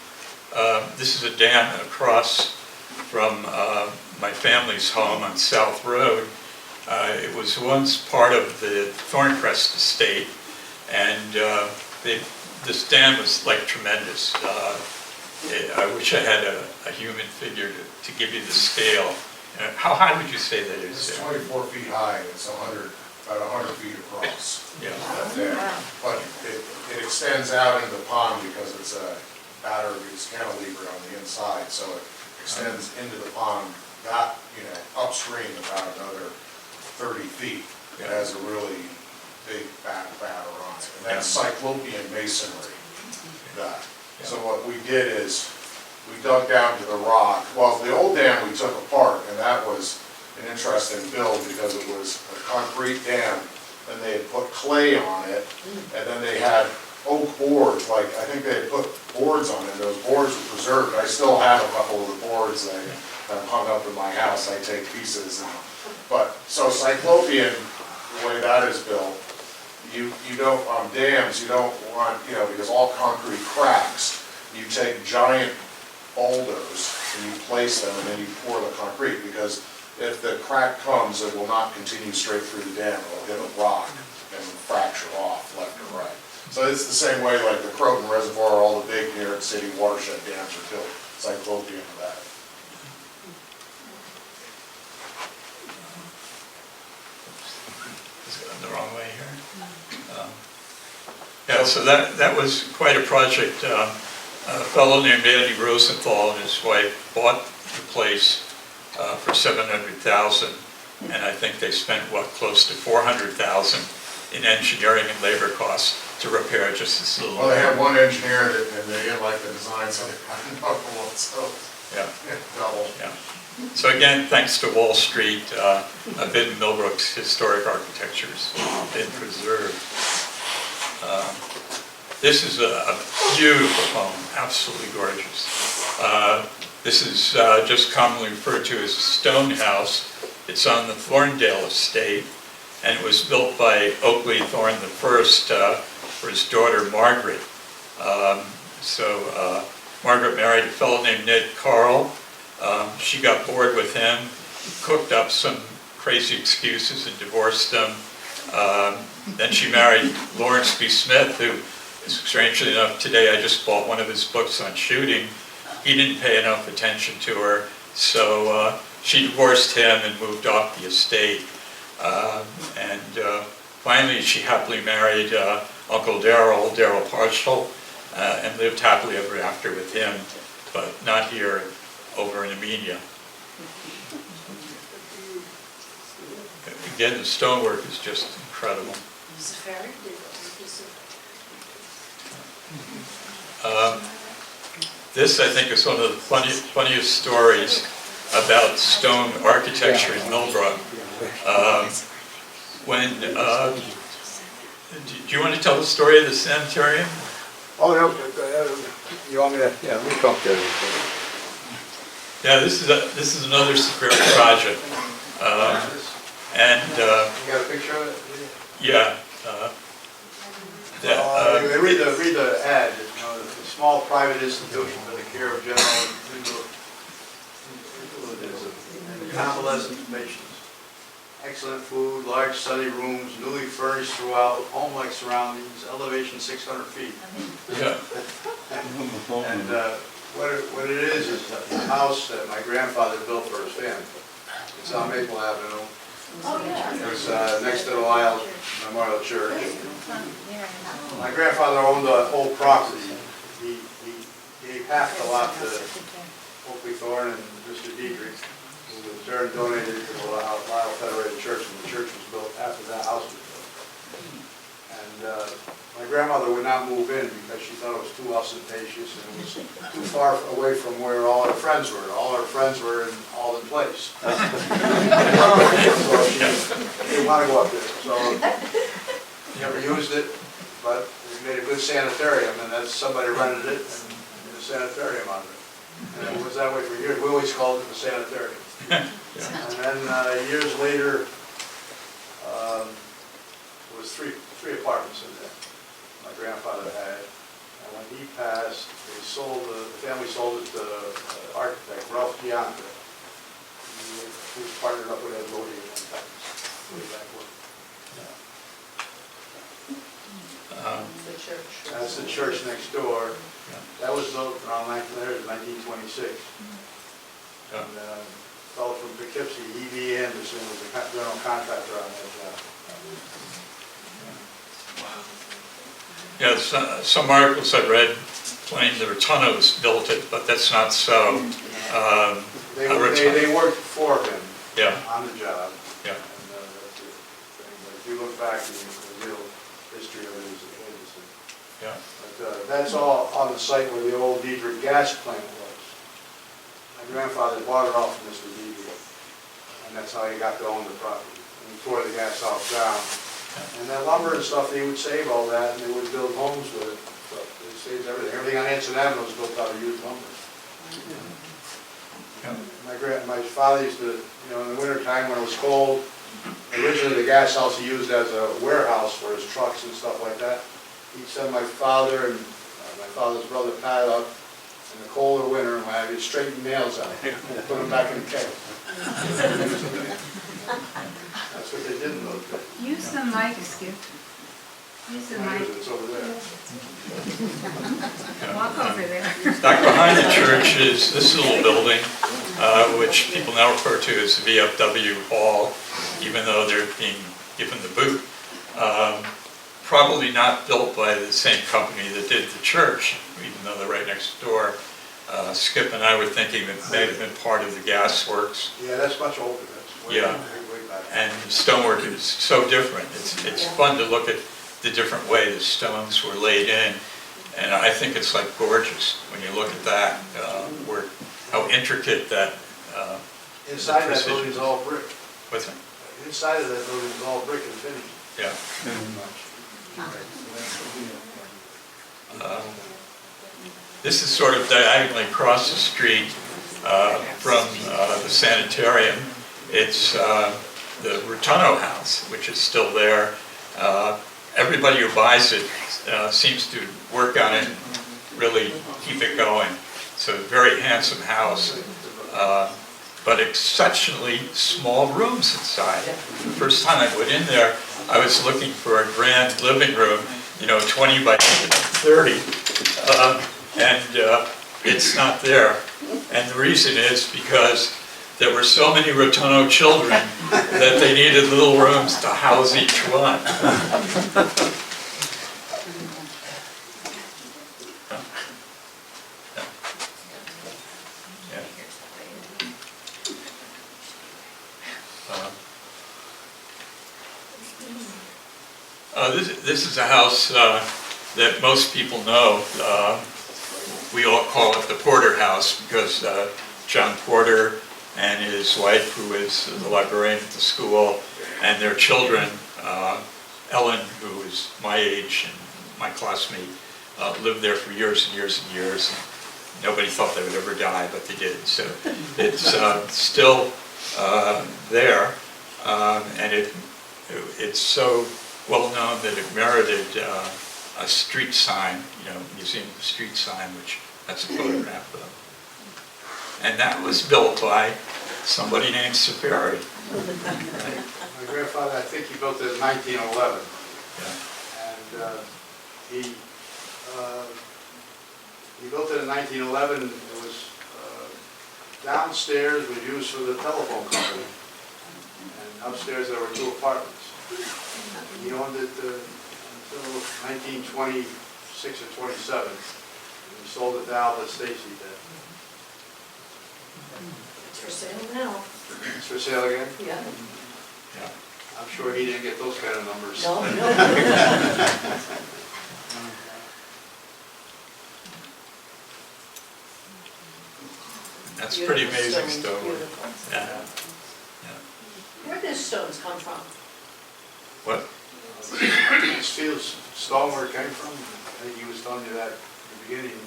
This is a dam across from my family's home on South Road. It was once part of the Thorncrest estate, and this dam was like tremendous. I wish I had a human figure to give you the scale. How high would you say that is? It's 24 feet high, it's about 100 feet across. Yeah. But it extends out into the pond because it's a battered, it's cantilevered on the inside, so it extends into the pond, upstream about another 30 feet. It has a really big batter on it, and that's cyclopean masonry. So what we did is, we dug down to the rock. Well, the old dam we took apart, and that was an interesting build because it was a concrete dam, and they had put clay on it, and then they had oak boards, like I think they had put boards on it. Those boards were preserved. I still have a couple of the boards that I've hung up in my house. I take pieces. But so cyclopean, the way that is built, you don't on dams you don't want because all concrete cracks. You take giant boulders and you place them and then you pour the concrete, because if the crack comes, it will not continue straight through the dam. It will hit a rock and fracture off left or right. So it's the same way like the Croton Reservoir, all the big New York City watershed dams are built cyclopean of that. Is it the wrong way here? Yeah, so that was quite a project. A fellow named Andy Rosenthal and his wife bought the place for $700,000, and I think they spent close to $400,000 in engineering and labor costs to repair just this little. Well, they had one engineer and they didn't like the design, so they got another one. So Yeah, Double. yeah. So again, thanks to Wall Street, a bit of Millbrook's historic architecture's been preserved. This is a beautiful home, absolutely gorgeous. This is just commonly referred to as a stone house. It's on the Thorndale estate, and it was built by Oakley Thorne I for his daughter Margaret. Margaret married a fellow named Ned Carl. She got bored with him, cooked up some crazy excuses and divorced him. Then she married Lawrence B. Smith, who, strangely enough, today I just bought one of his books on shooting. He didn't pay enough attention to her, so she divorced him and moved off the estate. Finally, she happily married Uncle Darrell Parshall, and lived happily ever after with him, but not here, over in Armenia. Again, the stonework is just incredible. Ciferri? This, I think, is one of the funniest stories about stone architecture in Millbrook. Do you want to tell the story of the sanitarium? Oh, no, you want me to, yeah, let me come to it. Yeah, this is another Ciferri project. You got a picture of it? Yeah. Read the ad, you know, a small private institution for the care of general and convalescent patients. Excellent food, large sunny rooms, newly furnished throughout, home-like surroundings, elevation 600 feet. Yeah. And what it is a house that my grandfather built for his family. It's on Maple Avenue. It's next to the Lyle Memorial Church. My grandfather owned the whole property. He gave half the lot to Oakley Thorne and Mr. Diedrich, who was there and donated to the Lyle Federated Church, and the church was built after that house was built. And my grandmother would not move in because she thought it was too ostentatious and it was too far away from where all her friends were. All her friends were in Alden Place. So she didn't want to go up there. So never used it, but we made a good sanitarium, and that's somebody rented it and made a sanitarium out of it. And it was that way for years. We always called it the sanitarium. And then years later, there was three apartments in there my grandfather had. And when he passed, the family sold it to architect Ralph Bianca. He was partnered up with Ed Lodi at one time, way back when. The church. That's the church next door. That was built around 1926. And a fellow from Poughkeepsie, E.V. Anderson, was the general contractor on that job. Yeah, some articles I read claim the Rotunos built it, but that's not so. They worked for him Yeah, on the job. yeah. And that's the thing. But if you look back, the real history of it is Anderson. Yeah. But that's all on the site where the old Diedrich gas plant was. My grandfather bought it off of Mr. Diedrich, and that's how he got to own the property. And he tore the gas house down. And that lumber and stuff, they would save all that, and they would build homes with it. So they saved everything. Everything on Anson Avenue was built out of used lumber. My father used to, you know, in the wintertime when it was cold, originally the gas house he used as a warehouse for his trucks and stuff like that. He'd send my father and my father's brother Pat up in the colder winter and I'd straighten nails out and put them back in the keg. That's what they did in those days. Use the mic, Skip. Use the mic. It's over there. Walk over there. Back behind the church is this little building, which people now refer to as the VFW Hall, even though they're being given the boot. Probably not built by the same company that did the church, even though they're right next door. Skip and I were thinking it may have been part of the gas works. Yeah, that's much older. That's way, Yeah. way back. And the stonework is so different. It's fun to look at the different way the stones were laid in. And I think it's like gorgeous when you look at that, where how intricate that, Inside that precision. building's all brick. what's it? Inside of that building's all brick and finished. Yeah. This is sort of diagonally across the street from the sanitarium. It's the Rotuno House, which is still there. Everybody who buys it seems to work on it, really keep it going. It's a very handsome house, but exceptionally small rooms inside. The first time I went in there, I was looking for a grand living room, 20 by 30, and it's not there. And the reason is because there were so many Rotuno children that they needed little rooms to house each one. This is a house that most people know. We all call it the Porter House because John Porter and his wife, who is the librarian at the school, and their children, Ellen, who is my age and my classmate, lived there for years and years and years. Nobody thought they would ever die, but they did. So it's still there, and it's so well known that it merited a street sign, Museum of the Street sign, which that's a photograph of. And that was built by somebody named Ciferri. My grandfather, I think he built it in 1911. Yeah. And he built it in 1911. It was downstairs was used for the telephone company. And upstairs there were 2 apartments. He owned it until 1926 or 27. And he sold it to Albert Stacy then. It's for sale now. It's for sale again? Yeah. Yeah. I'm sure he didn't get those kind of numbers. No. That's pretty amazing Stones, stone. beautiful. Yeah. Where did these stones come from? What? This field's stone where it came from. I think he was telling you that at the beginning.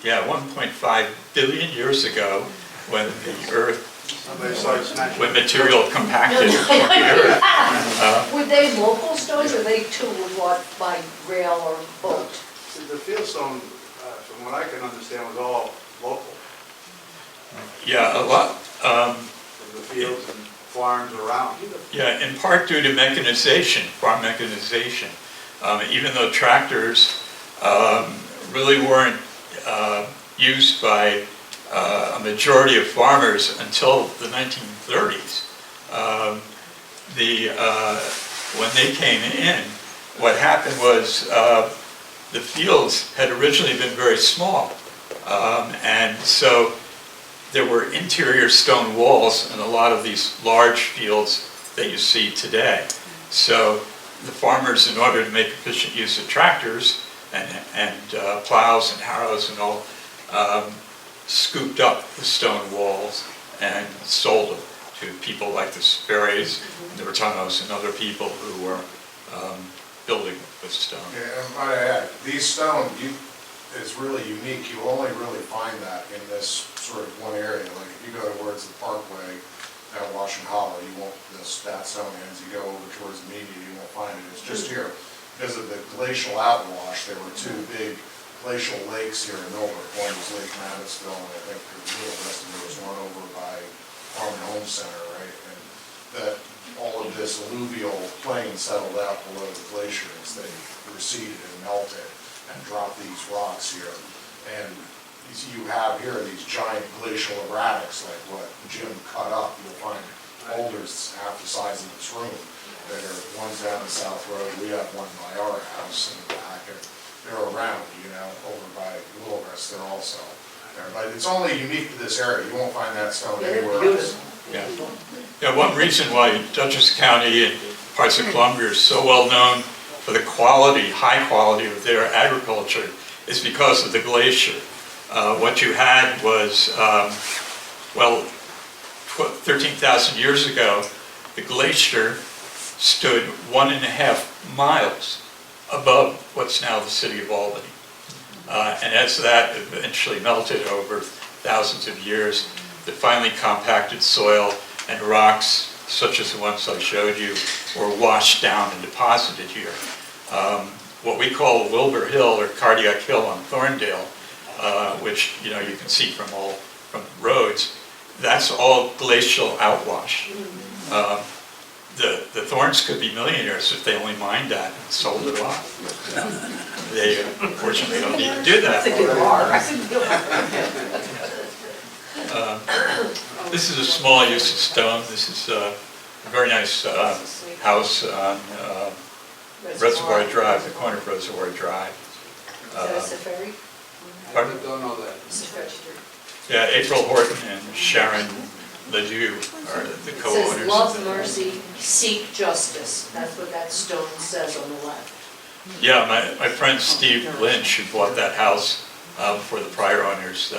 Yeah, 1.5 billion years ago, when the Earth, Somebody started smashing. when material compacted on the Earth. Were they local stones or they too were bought by rail or boat? The fieldstone, from what I can understand, was all local, Yeah, a lot. from the fields and farms around. Yeah, in part due to mechanization, farm mechanization. Even though tractors really weren't used by a majority of farmers until the 1930s. When they came in, what happened was the fields had originally been very small. And so there were interior stone walls in a lot of these large fields that you see today. So the farmers, in order to make efficient use of tractors and plows and harrows and all, scooped up the stone walls and sold them to people like the Ciferris, the Rotunos, and other people who were building with stone. Yeah, and might I add, these stone, it's really unique. You only really find that in this sort of one area. Like if you go towards the Parkway at Washington Hollow, you won't, that stone ends. You go over towards the media, you won't find it. It's just here. Because of the glacial outwash, there were 2 big glacial lakes here in Millbrook. One was Lake Mavisville, and I think the rest of it was run over by Farm and Home Center, right? And that all of this alluvial plain settled out below the glacier as they receded and melted and dropped these rocks here. And you have here these giant glacial erratics, like what Jim cut up. You'll find boulders half the size of this room. There are ones down the South Road. We have one by our house in the back. And they're around, over by Willowrest. They're also there. But it's only unique to this area. You won't find that stone anywhere else. Yeah. Yeah, one reason why Dutchess County and parts of Columbia are so well known for the quality, high quality of their agriculture is because of the glacier. What you had was, well, 13,000 years ago, the glacier stood 1.5 miles above what's now the city of Albany. And as that eventually melted over thousands of years, the finely compacted soil and rocks, such as the ones I showed you, were washed down and deposited here. What we call Wilbur Hill or Cardiac Hill on Thorndale, which you can see from roads, that's all glacial outwash. The Thorns could be millionaires if they only mined that and sold it off. They unfortunately don't need to do that. This is a small use of stone. This is a very nice house on Reservoir Drive, the corner of Reservoir Drive. Is that a Ciferri? Pardon? Don't know that. Ciferri Street. Yeah, April Horton and Sharon Ledoux are the It co-owners. says, love mercy, seek justice. That's what that stone says on the left. Yeah, my friend Steve Lynch, who bought that house before the prior owners,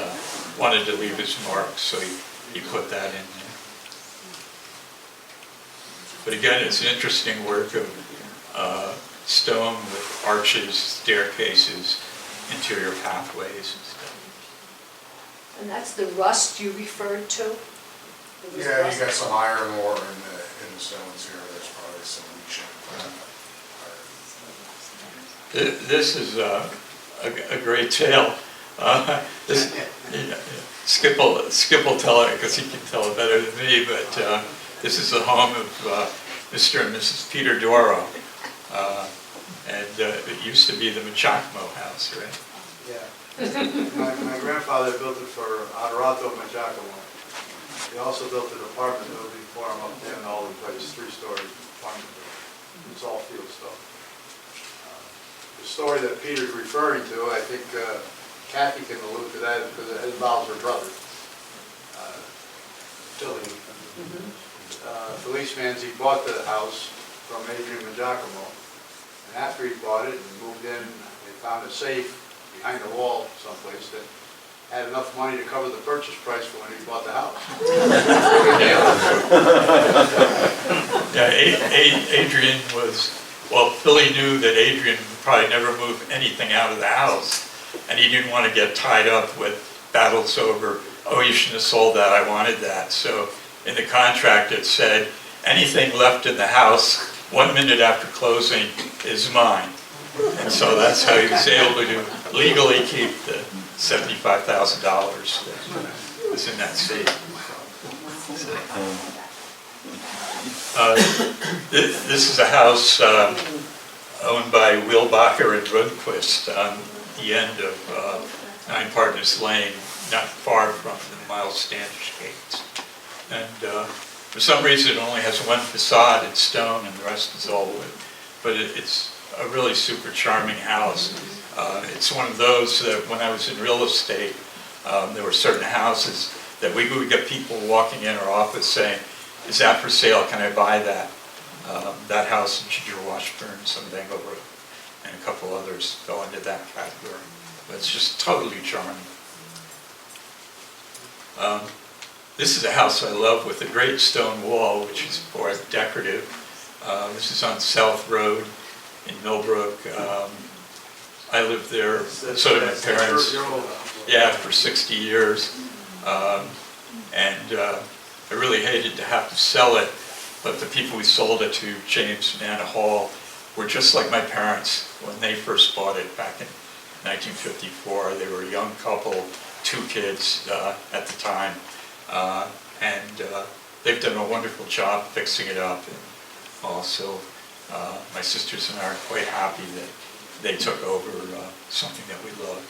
wanted to leave his mark, so he put that in there. But again, it's an interesting work of stone with arches, staircases, interior pathways and stuff. And that's the rust you referred to? There was Yeah, you rust. got some iron ore in the stones here, there's probably some leaching. This is a great tale. Skip will tell it because he can tell it better than me, but this is the home of Mr. and Mrs. Peter Doro. And it used to be the Machacmo house, right? Yeah. My grandfather built it for Adorato Machacamo. He also built an apartment building for him up there in Alden Place, 3-story apartment building. It's all field stuff. The story that Peter's referring to, I think Kathy can allude to that because it involves her brother, Philly. Felice Manzi bought the house from Adrian Giacomo, and after he bought it and moved in, they found a safe behind the wall someplace that had enough money to cover the purchase price for when he bought the house. Yeah, Adrian was, well, Philly knew that Adrian would probably never move anything out of the house, and he didn't want to get tied up with battles over, oh, you shouldn't have sold that, I wanted that. So in the contract it said, anything left in the house 1 minute after closing is mine. And so that's how he was able to legally keep the $75,000 that was in that safe. This is a house owned by Wilbacher and Rundquist on the end of Nine Partners Lane, not far from the Miles Standish Gates. And for some reason it only has one facade in stone and the rest is all wood. But it's a really super charming house. It's one of those that when I was in real estate, there were certain houses that we would get people walking in our office saying, is that for sale, can I buy that? That house in Ginger Washburn, some Vancouver, and a couple others go into that category. But it's just totally charming. This is a house I love with a great stone wall, which is more decorative. This is on South Road in Millbrook. I lived there, so did my parents. Yeah, for 60 years. And I really hated to have to sell it, but the people we sold it to, James and Anna Hall, were just like my parents when they first bought it back in 1954. They were a young couple, 2 kids at the time. And they've done a wonderful job fixing it up. And also, my sisters and I are quite happy that they took over something that we loved.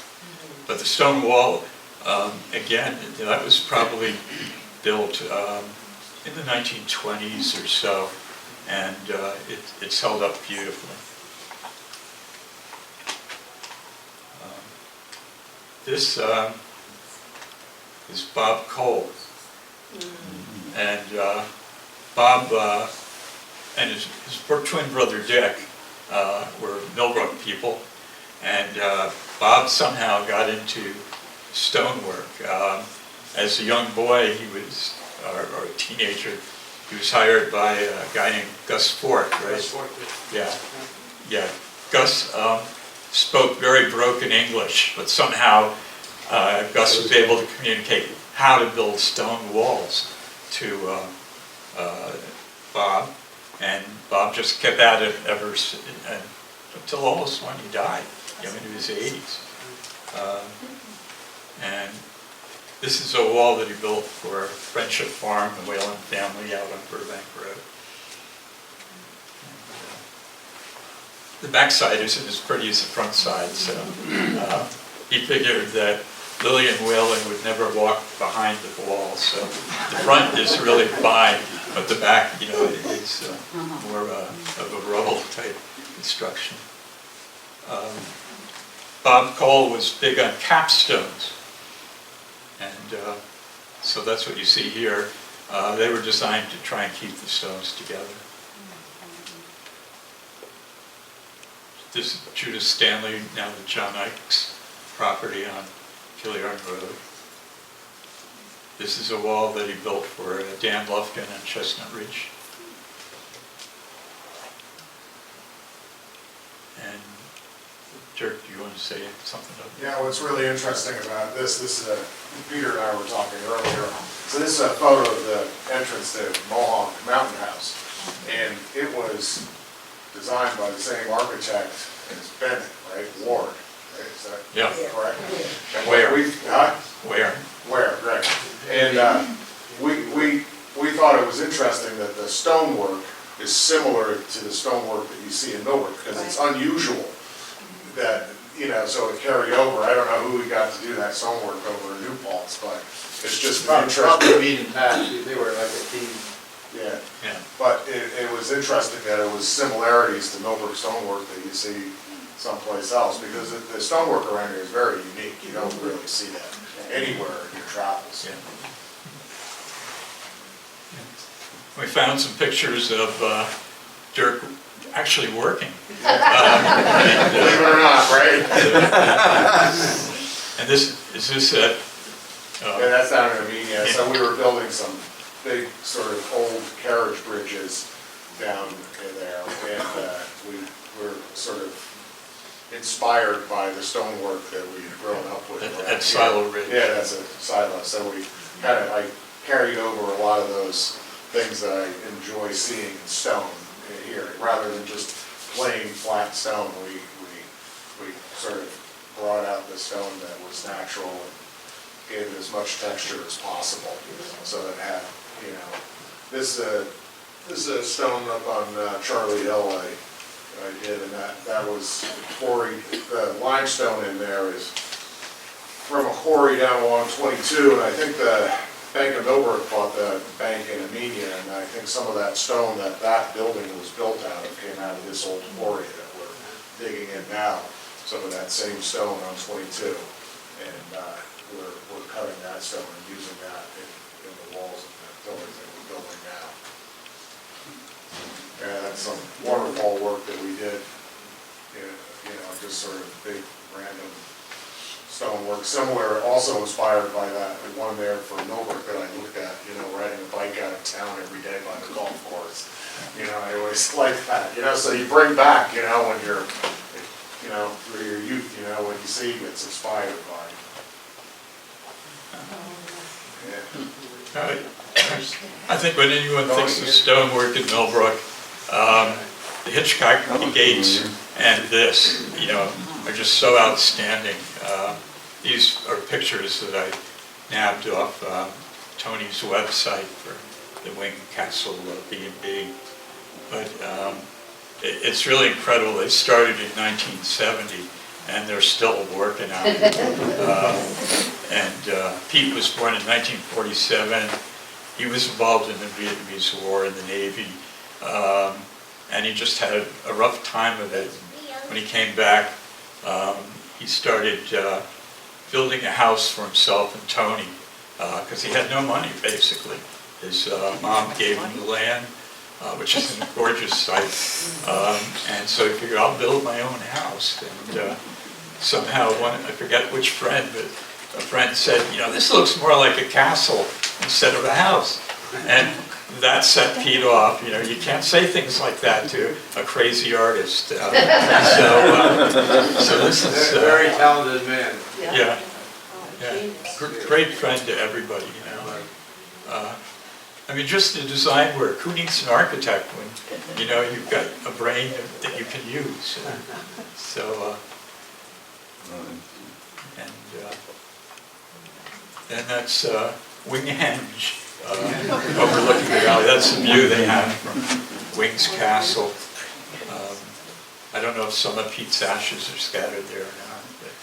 But the stone wall, again, that was probably built in the 1920s or so, and it's held up beautifully. This is Bob Cole. And Bob and his twin brother Dick were Millbrook people, and Bob somehow got into stonework. As a young boy, he was, or a teenager, he was hired by a guy named Gus Fork, right? Yeah, yeah. Gus spoke very broken English, but somehow Gus was able to communicate how to build stone walls to Bob, and Bob just kept at it until almost when he died, into his 80s. And this is a wall that he built for Friendship Farm, the Whalen family out on Burbank Road. The backside isn't as pretty as the front side, so he figured that Lillian Whalen would never walk behind the wall, so the front is really fine, but the back, is more of a rubble type construction. Bob Cole was big on capstones, and so that's what you see here. They were designed to try and keep the stones together. This is Judith Stanley, now the John Ike's property on Killiard Road. This is a wall that he built for Dan Lufkin on Chestnut Ridge. And Dirk, do you want to say something about that? Yeah, what's really interesting about this is Peter and I were talking earlier. So this is a photo of the entrance to Mohawk Mountain House. And it was designed by the same architect as Bennett, right? Ward, right? Is that correct? And Where? Where, right. And we thought it was interesting that the stonework is similar to the stonework that you see in Millbrook, because it's unusual that, so it carried over. I don't know who we got to do that stonework over in New Paltz, but it's just interesting. Probably Mead and Pat, they were like a team. Yeah. Yeah. But it was interesting that it was similarities to Millbrook stonework that you see someplace else, because the stonework around here is very unique. You don't really see that anywhere in your travels. Yeah. We found some pictures of Dirk actually working. Believe it or not, right? And is this at? Yeah, that's down in Armenia. So we were building some big sort of old carriage bridges down in there, and we were sort of inspired by the stonework that we had grown up with. At Silo Ridge. Yeah, that's a silo. So we I carried over a lot of those things that I enjoy seeing in stone here, rather than just plain flat stone. We sort of brought out the stone that was natural and gave it as much texture as possible, so that it had, this is a stone up on Charlie Hill I did, and that was quarried. The limestone in there is from a quarry down along 22, and I think the Bank of Millbrook bought the bank in Armenia, and I think some of that stone that building was built out of came out of this old quarry that we're digging in now. Some of that same stone on 22, and we're cutting that stone and using that in the walls of the building that we're building now. And that's some wonderful work that we did, just sort of big random stonework. Similar, also inspired by that one there for Millbrook that I looked at, riding a bike out of town every day by the golf course. I always like that, so you bring back, when you're, through your youth, when you see it's inspired by. Yeah. I think when anyone thinks of stonework in Millbrook, the Hitchcock gates and this, are just so outstanding. These are pictures that I nabbed off Tony's website for the Wing Castle B&B. But it's really incredible. They started in 1970 and they're still working on it. Pete was born in 1947. He was involved in the Vietnamese War in the Navy. And he just had a rough time of it. When he came back, he started building a house for himself and Tony, because he had no money, basically. His mom gave him the land, which is a gorgeous site. And so he figured, I'll build my own house. And somehow, I forget which friend, but a friend said, this looks more like a castle instead of a house. And that set Pete off. You can't say things like that to a crazy artist. So this is... Very talented man. Yeah. Great friend to everybody, I mean, just the design work. Who needs an architect when, you've got a brain that you can use? So, and that's Winghenge, overlooking the valley. That's the view they have from Wings Castle. I don't know if some of Pete's ashes are scattered there or not. But,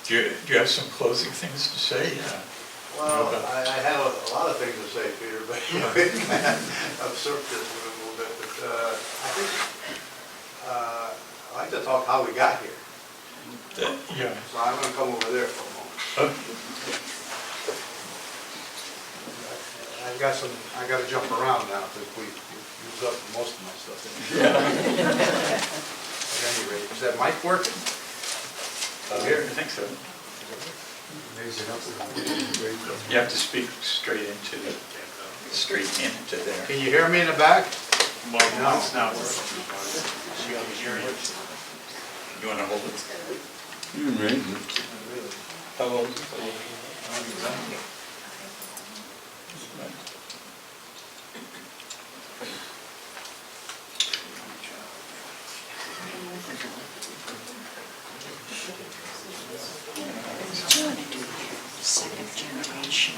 do you have some closing things to say? Well, I have a lot of things to say, Peter, but I've served this one a little bit. But I think I'd like to talk how we got here. Yeah. So I'm going to come over there for a moment. I got to jump around now because we used up most of my stuff. At any rate, is that mic working? Here, I think so. You have to speak straight into there. Can you hear me in the back? Well, no, it's not working. You want to hold it? How old is it? Second generation.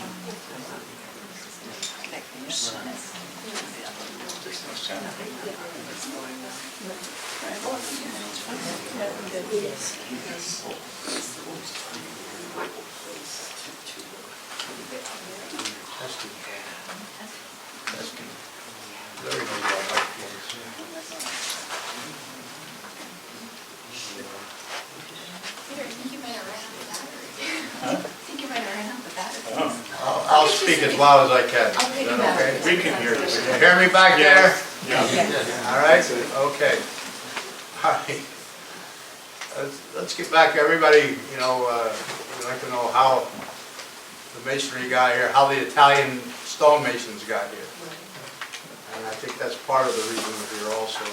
Like your son. I'll speak as loud as I can. Is that okay? We can hear you. Can you hear me back there? Yeah. All right, okay. All right. Let's get back, everybody, we'd like to know how the masonry got here, how the Italian stonemasons got here. And I think that's part of the reason we're here also.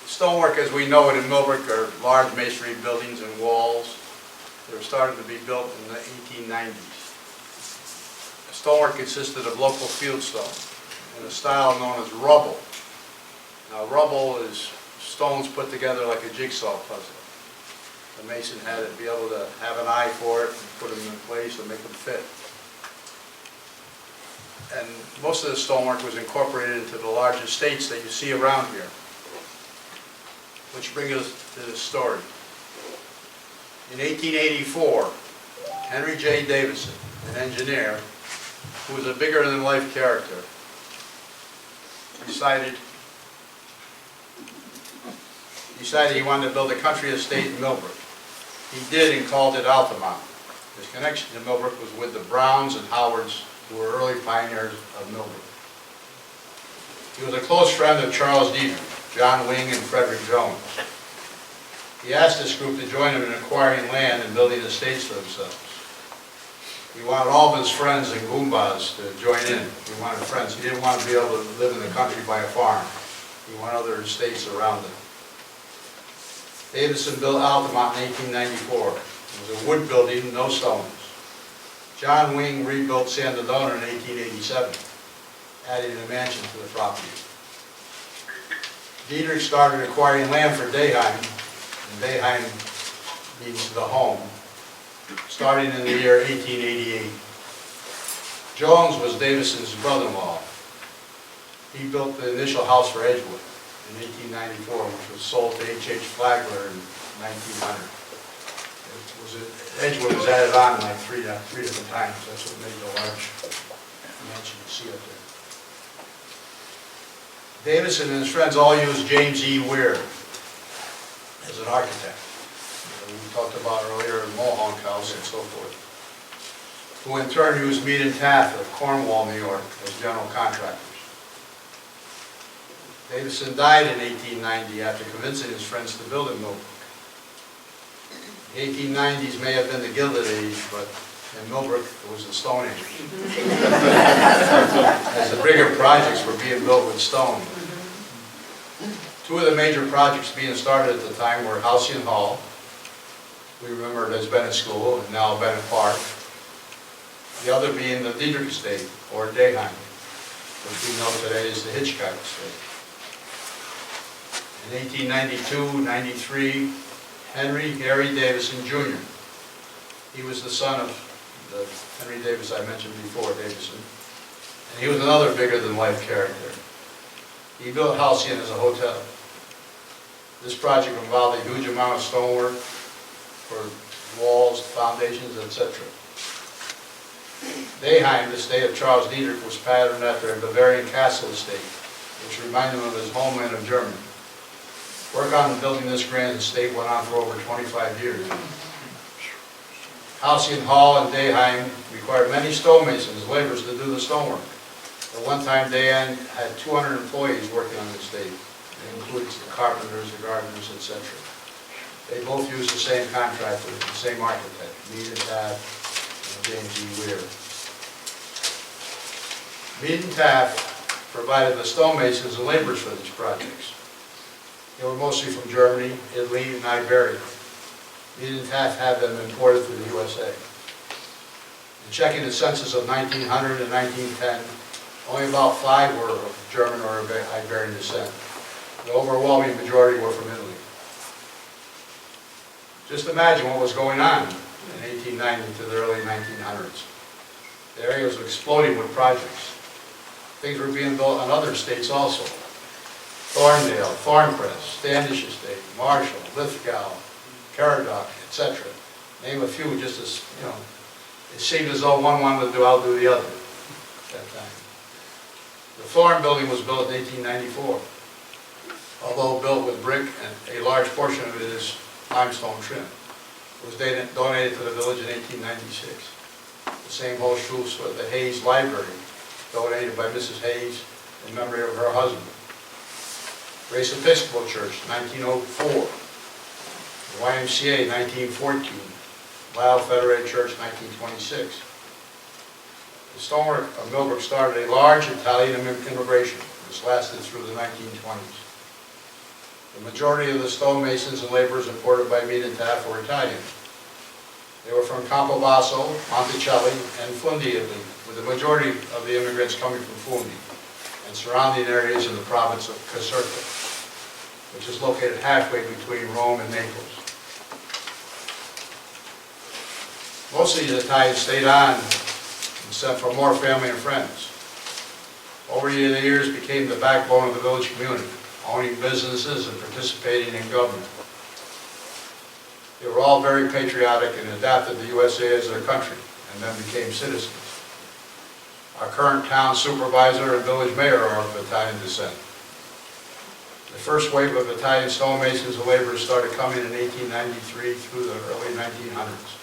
Stonework, as we know it in Millbrook, are large masonry buildings and walls. They were started to be built in the 1890s. Stonework consisted of local fieldstone in a style known as rubble. Now rubble is stones put together like a jigsaw puzzle. The mason had to be able to have an eye for it and put them in place and make them fit. And most of the stonework was incorporated into the large estates that you see around here. Which brings us to this story. In 1884, Henry J. Davison, an engineer, who was a bigger-than-life character, decided he wanted to build a country estate in Millbrook. He did and called it Altamont. His connection to Millbrook was with the Browns and Howards, who were early pioneers of Millbrook. He was a close friend of Charles Dietrich, John Wing, and Frederick Jones. He asked this group to join him in acquiring land and building estates for themselves. He wanted all of his friends and Goombas to join in. He wanted friends. He didn't want to be able to live in the country by a farm. He wanted other estates around him. Davison built Altamont in 1894. It was a wood building, no stones. John Wing rebuilt San Dodona in 1887, adding a mansion to the property. Dietrich started acquiring land for Daheim, and Daheim means the home, starting in the year 1888. Jones was Davison's brother-in-law. He built the initial house for Edgewood in 1894, which was sold to H.H. Flagler in 1900. Edgewood was added on like three different times. That's what made the large mansion you see up there. Davison and his friends all used James E. Weir as an architect. We talked about earlier in Mohonk House and so forth. Who in turn used Mead and Taft of Cornwall, New York as general contractors. Davison died in 1890 after convincing his friends to build in Millbrook. The 1890s may have been the Gilded Age, but in Millbrook, it was the Stone Age. As the bigger projects were being built with stone. Two of the major projects being started at the time were Halcyon Hall. We remember it as Bennett School, and now Bennett Park. The other being the Diedrich Estate, or Dayheim, which we know today as the Hitchcock Estate. In 1892-93, Henry Gary Davison Jr. He was the son of the Henry Davis I mentioned before, Davison. And he was another bigger-than-life character. He built Halcyon as a hotel. This project involved a huge amount of stonework for walls, foundations, etc. Dayheim, the estate of Charles Diedrich, was patterned after a Bavarian castle estate, which reminded him of his homeland of Germany. Work on building this grand estate went on for over 25 years. Halcyon Hall and Dayheim required many stonemasons, laborers to do the stonework. At one time, Dayheim had 200 employees working on the estate. It includes the carpenters, the gardeners, etc. They both used the same contractor, the same architect, Mead and Taft and James E. Weir. Mead and Taft provided the stonemasons and laborers for these projects. They were mostly from Germany, Italy, and Iberia. Mead and Taft had them imported to the USA. In checking the census of 1900 and 1910, only about 5 were of German or Iberian descent. The overwhelming majority were from Italy. Just imagine what was going on in 1890 to the early 1900s. The area was exploding with projects. Things were being built on other estates also. Thorndale, Thorncrest, Standish Estate, Marshall, Lithgow, Caradoc, etc. Name a few just as, it seemed as though one wanted to outdo the other at that time. The Thorn building was built in 1894. Although built with brick and a large portion of it is limestone trim. It was donated to the village in 1896. The same holds true for the Hayes Library, donated by Mrs. Hayes in memory of her husband. Grace Episcopal Church, 1904. The YMCA, 1914. Lyle Federated Church, 1926. The stonework of Millbrook started a large Italian immigration, which lasted through the 1920s. The majority of the stonemasons and laborers imported by Mead and Taft were Italian. They were from Campobasso, Monticelli, and Fundi, Italy, with the majority of the immigrants coming from Fundi and surrounding areas in the province of Caserta, which is located halfway between Rome and Naples. Most of these Italians stayed on and sent for more family and friends. Over the years became the backbone of the village community, owning businesses and participating in government. They were all very patriotic and adopted the USA as their country and then became citizens. Our current town supervisor and village mayor are of Italian descent. The first wave of Italian stonemasons and laborers started coming in 1893 through the early 1900s.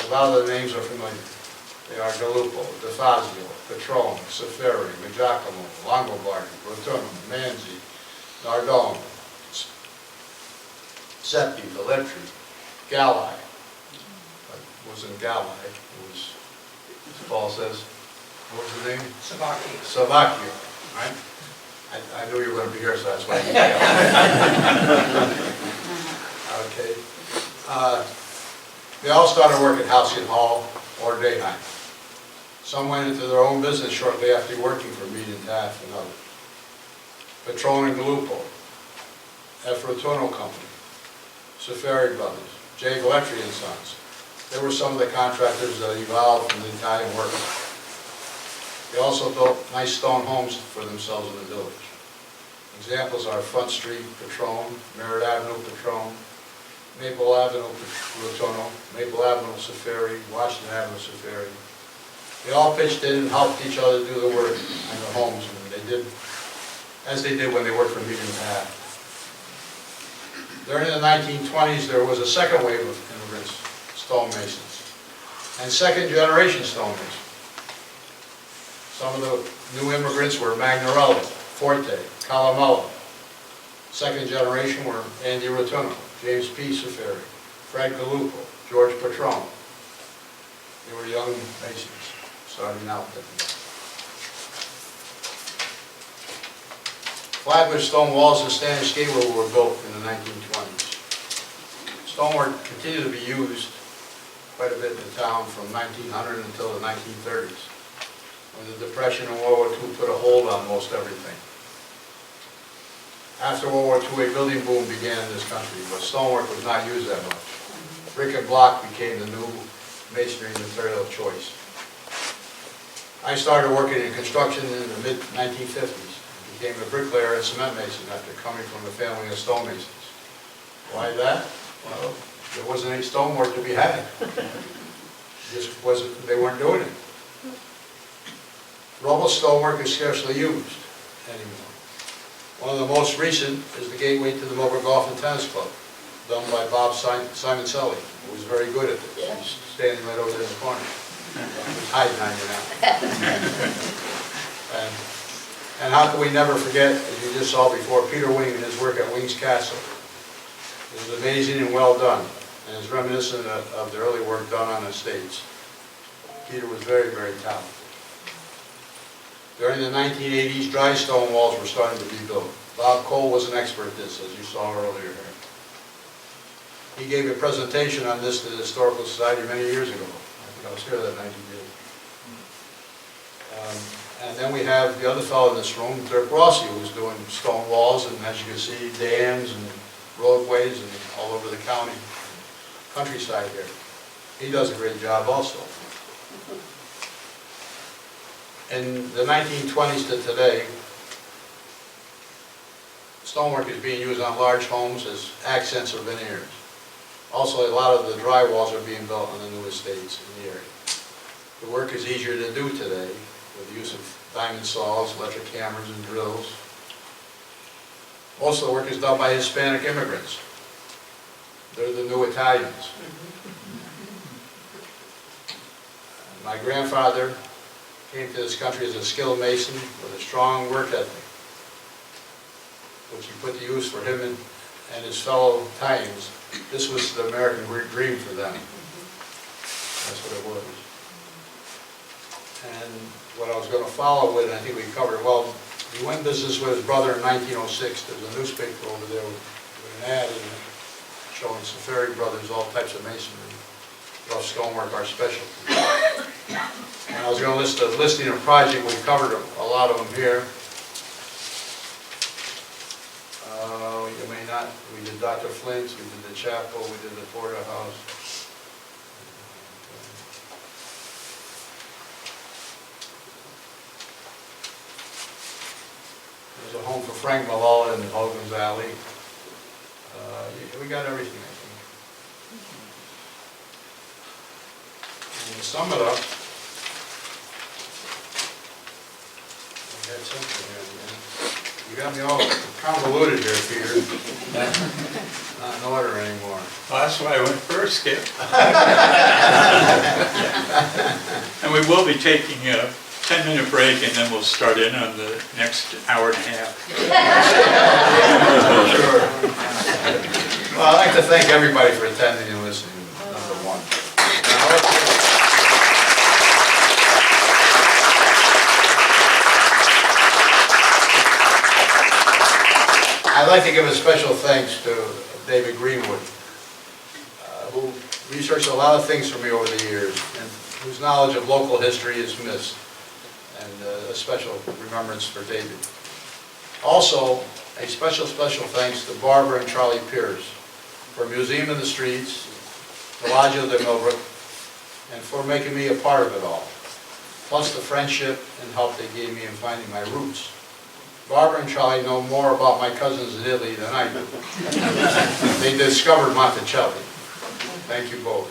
A lot of the names are familiar. They are Gallupo, DeFazio, Petrone, Ciferri, Giacomo, Longobardi, Rotunum, Manzi, Nardone, Seppi, Velletri, Galli. It wasn't Galli, it was, as Paul says, what was the name? Savacchio, right? I knew you were going to be here, so that's why I did Okay. They all started work at Halcyon Hall or Dayheim. Some went into their own business shortly after working for Mead and Taft and others. Petrone and Gallupo, F. Rotuno Company, Ciferri Brothers, J. Velletri and Sons. They were some of the contractors that evolved from the Italian workers. They also built nice stone homes for themselves in the village. Examples are Front Street, Petrone, Merritt Avenue, Petrone, Maple Avenue, Rotuno, Maple Avenue, Ciferri, Washington Avenue, Ciferri. They all pitched in and helped each other do the work in their homes, and they did as they did when they worked for Mead and Taft. During the 1920s, there was a second wave of immigrants, stonemasons, and second-generation stonemasons. Some of the new immigrants were Magnarelli, Forte, Calamella. Second generation were Andy Rotuno, James P. Ciferri, Fred Galupo, George Petrone. They were young masons starting out. Flatbush stone walls and Spanish gable were built in the 1920s. Stonework continued to be used quite a bit in the town from 1900 until the 1930s, when the Depression and World War II put a hold on most everything. After World War II, a building boom began in this country, but stonework was not used that much. Brick and block became the new masonry material of choice. I started working in construction in the mid-1950s. Became a bricklayer and cement mason after coming from a family of stonemasons. Why that? Well, there wasn't any stonework to be had. Just wasn't, they weren't doing it. Rubble stonework is scarcely used anymore. One of the most recent is the gateway to the Millbrook Golf and Tennis Club, done by Bob Simoncelli, who was very good at this. He's standing right over there in the corner. He's hiding on you now. And how can we never forget, as you just saw before, Peter Wing and his work at Wing's Castle. It was amazing and well done, and is reminiscent of the early work done on estates. Peter was very, very talented. During the 1980s, dry stone walls were starting to be built. Bob Cole was an expert at this, as you saw earlier here. He gave a presentation on this to the Historical Society many years ago. I think I was here that night he did. And then we have the other fellow in this room, Dirk Rossi, who's doing stone walls, and as you can see, dams and roadways and all over the county, countryside here. He does a great job also. In the 1920s to today, stonework is being used on large homes as accents or veneers. Also, a lot of the dry walls are being built on the new estates in the area. The work is easier to do today with the use of diamond saws, electric hammers, and drills. Most of the work is done by Hispanic immigrants. They're the new Italians. My grandfather came to this country as a skilled mason with a strong work ethic, which he put to use for him and his fellow Italians. This was the American dream for them. That's what it was. And what I was going to follow with, and I think we covered, well, he went business with his brother in 1906. There's a newspaper over there with an ad in it showing Ciferri brothers, all types of masonry. Rough stonework, our specialty. And I was going to list a listing of projects. We covered a lot of them here. You may not. We did Dr. Flint's, we did the chapel, we did the porterhouse. There's a home for Frank Malala in Hogan's Alley. We got everything, I think. And to sum it up, we had something here, man. You got me all convoluted here, Peter. Not in order anymore. Well, that's why I went first, Skip. And we will be taking a 10-minute break, and then we'll start in on the next hour and a half. Sure. Well, I'd like to thank everybody for attending and listening, number one. I'd like to give a special thanks to David Greenwood, who researched a lot of things for me over the years, and whose knowledge of local history is missed, and a special remembrance for David. Also, a special thanks to Barbara and Charlie Pierce for Museum in the Streets, the Lodge of the Millbrook, and for making me a part of it all, plus the friendship and help they gave me in finding my roots. Barbara and Charlie know more about my cousins in Italy than I do. They discovered Monticelli. Thank you both.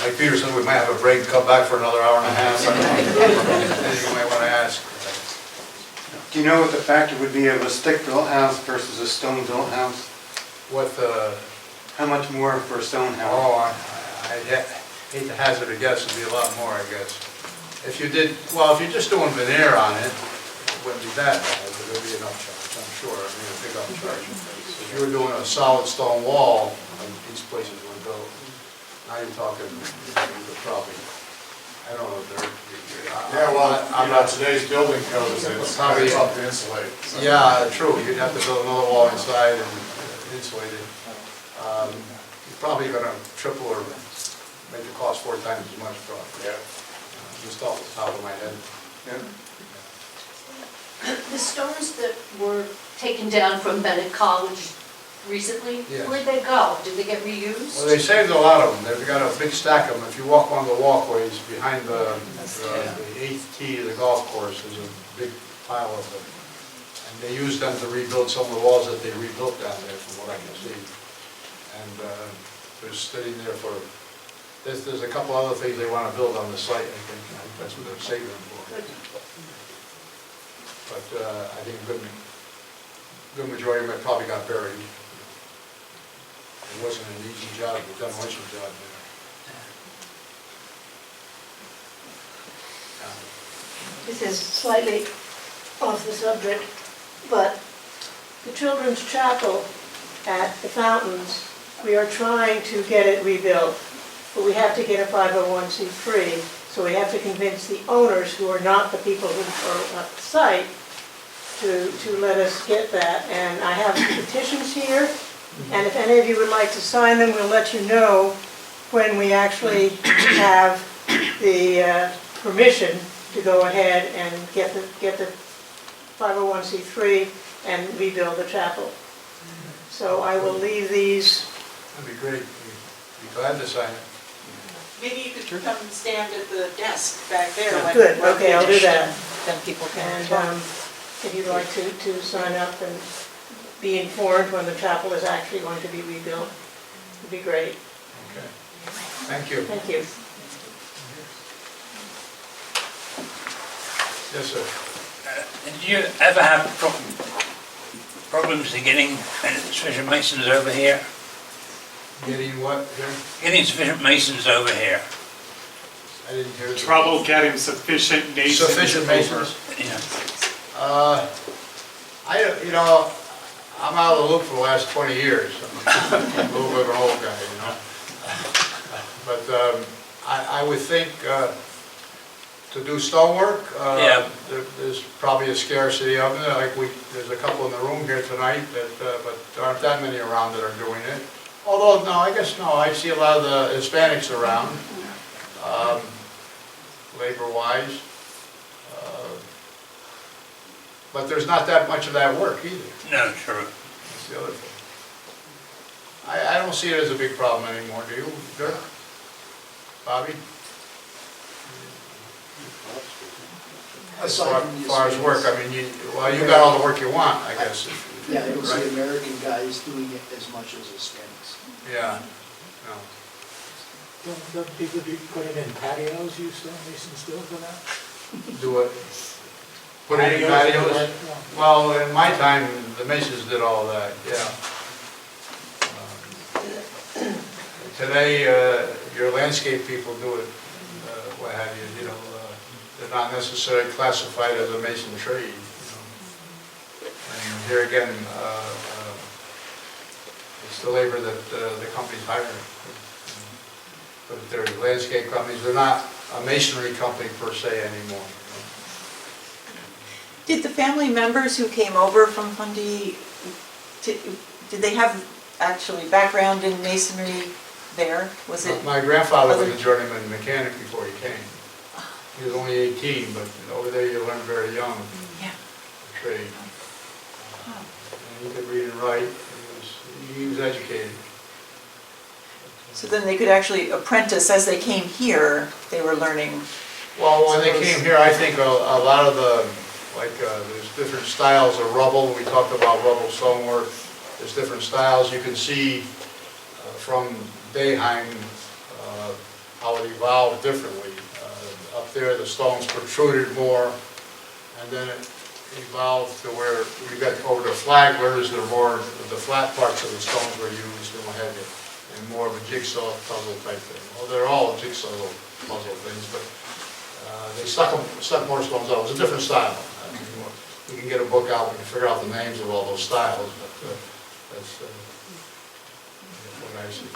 Like Peter said, we might have a break and come back for another hour and a half. Anything you might want to ask. Do you know what the factor would be of a stick-built house versus a stone-built house? How much more for a stone house? Oh, I hate to hazard a guess. It'd be a lot more, I guess. If you did, well, if you're just doing veneer on it, it wouldn't be that bad, but there'd be an upcharge, I'm sure, I mean, a big upcharge. If you were doing a solid stone wall, these places would go, now you're talking, you could probably, I don't know, Yeah, well, I'm not, today's building codes, it's Probably- tough to insulate. so. Yeah, true, you'd have to build another wall inside and insulate it. You're probably gonna triple or make it cost 4 times as much, probably. Yeah. Just off the top of my head. The stones that were taken down from Bennett College recently, Yes. where'd they go? Did they get reused? Well, they saved a lot of them, they've got a big stack of them. If you walk on the walkways behind the 8th tee of the golf course, there's a big pile of them. And they used them to rebuild some of the walls that they rebuilt down there, from what I can see. And they're sitting there for, there's a couple other things they want to build on the site, I think, and that's what they're saving them for. But I think a good majority of them probably got buried. It wasn't an easy job, the demolition job there. This is slightly off the subject, but the children's chapel at the Fountains, we are trying to get it rebuilt, but we have to get a 501c3, so we have to convince the owners, who are not the people who are at the site, to let us get that. And I have petitions here, and if any of you would like to sign them, we'll let you know when we actually have the permission to go ahead and get the 501c3 and rebuild the chapel. So I will leave these. That'd be great, we'd be glad to sign it. Maybe you could come and stand at the desk back there. when- Good, when okay, we I'll do finish, that. Then people can And talk. if you'd like to sign up and be informed when the chapel is actually going to be rebuilt, it'd be great. Okay. Thank you. Thank you. Yes, sir. Did you ever have problems in getting sufficient masons over here? Getting what, here? Getting sufficient masons over here? I didn't hear. Trouble getting sufficient masons. Sufficient masons? Yeah. You know, I'm out of the loop for the last 20 years. I'm a little bit of an old guy, you know. But I would think to do stonework, Yeah. there's probably a scarcity of it. Like there's a couple in the room here tonight, but there aren't that many around that are doing it. Although, no, I guess no, I see a lot of the Hispanics around, labor-wise. But there's not that much of that work either. No, true. That's the other thing. I don't see it as a big problem anymore, do you, Dirk? Bobby? As far as work, I mean, you got all the work you want, I guess. Yeah, I don't Right? see American guys doing it as much as Hispanics. Yeah, no. Don't people be putting in patios, you stonemasons still for that? Do it. Put it in patios? Well, in my time, the Masons did all that, yeah. Today, your landscape people do it, what have you, you know, they're not necessarily classified as a mason trade, you know. And here again, it's the labor that the companies hire. But if they're landscape companies, they're not a masonry company per se anymore. Did the family members who came over from Fundy, did they have actually background in masonry there? Was it? My grandfather was a journeyman mechanic before he came. He was only 18, but over there you learn very young, Yeah. the trade. And he could read and write, he was educated. So then they could actually apprentice as they came here, they were learning. Well, when they came here, I think a lot of the, like, there's different styles of rubble. We talked about rubble stonework. There's different styles. You can see from Dayheim how it evolved differently. Up there, the stones protruded more, and then it evolved to where you got over the flaglers, the flat parts of the stones were used and what have you, and more of a jigsaw puzzle type thing. Well, they're all jigsaw puzzle things, but They stuck more stones out. It was a different style. We can get a book out, we can figure out the names of all those styles, but that's what I see.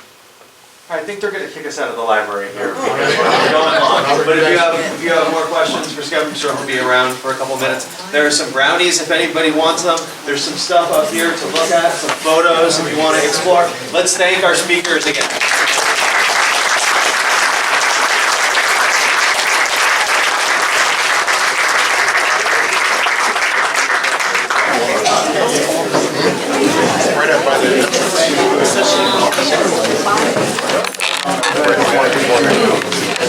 I think they're gonna kick us out of the library here. We're going long. But if you have more questions for Skip, I'm sure he'll be around for a couple minutes. There are some brownies if anybody wants them. There's some stuff up here to look at, some photos if you want to explore. Let's thank our speakers again.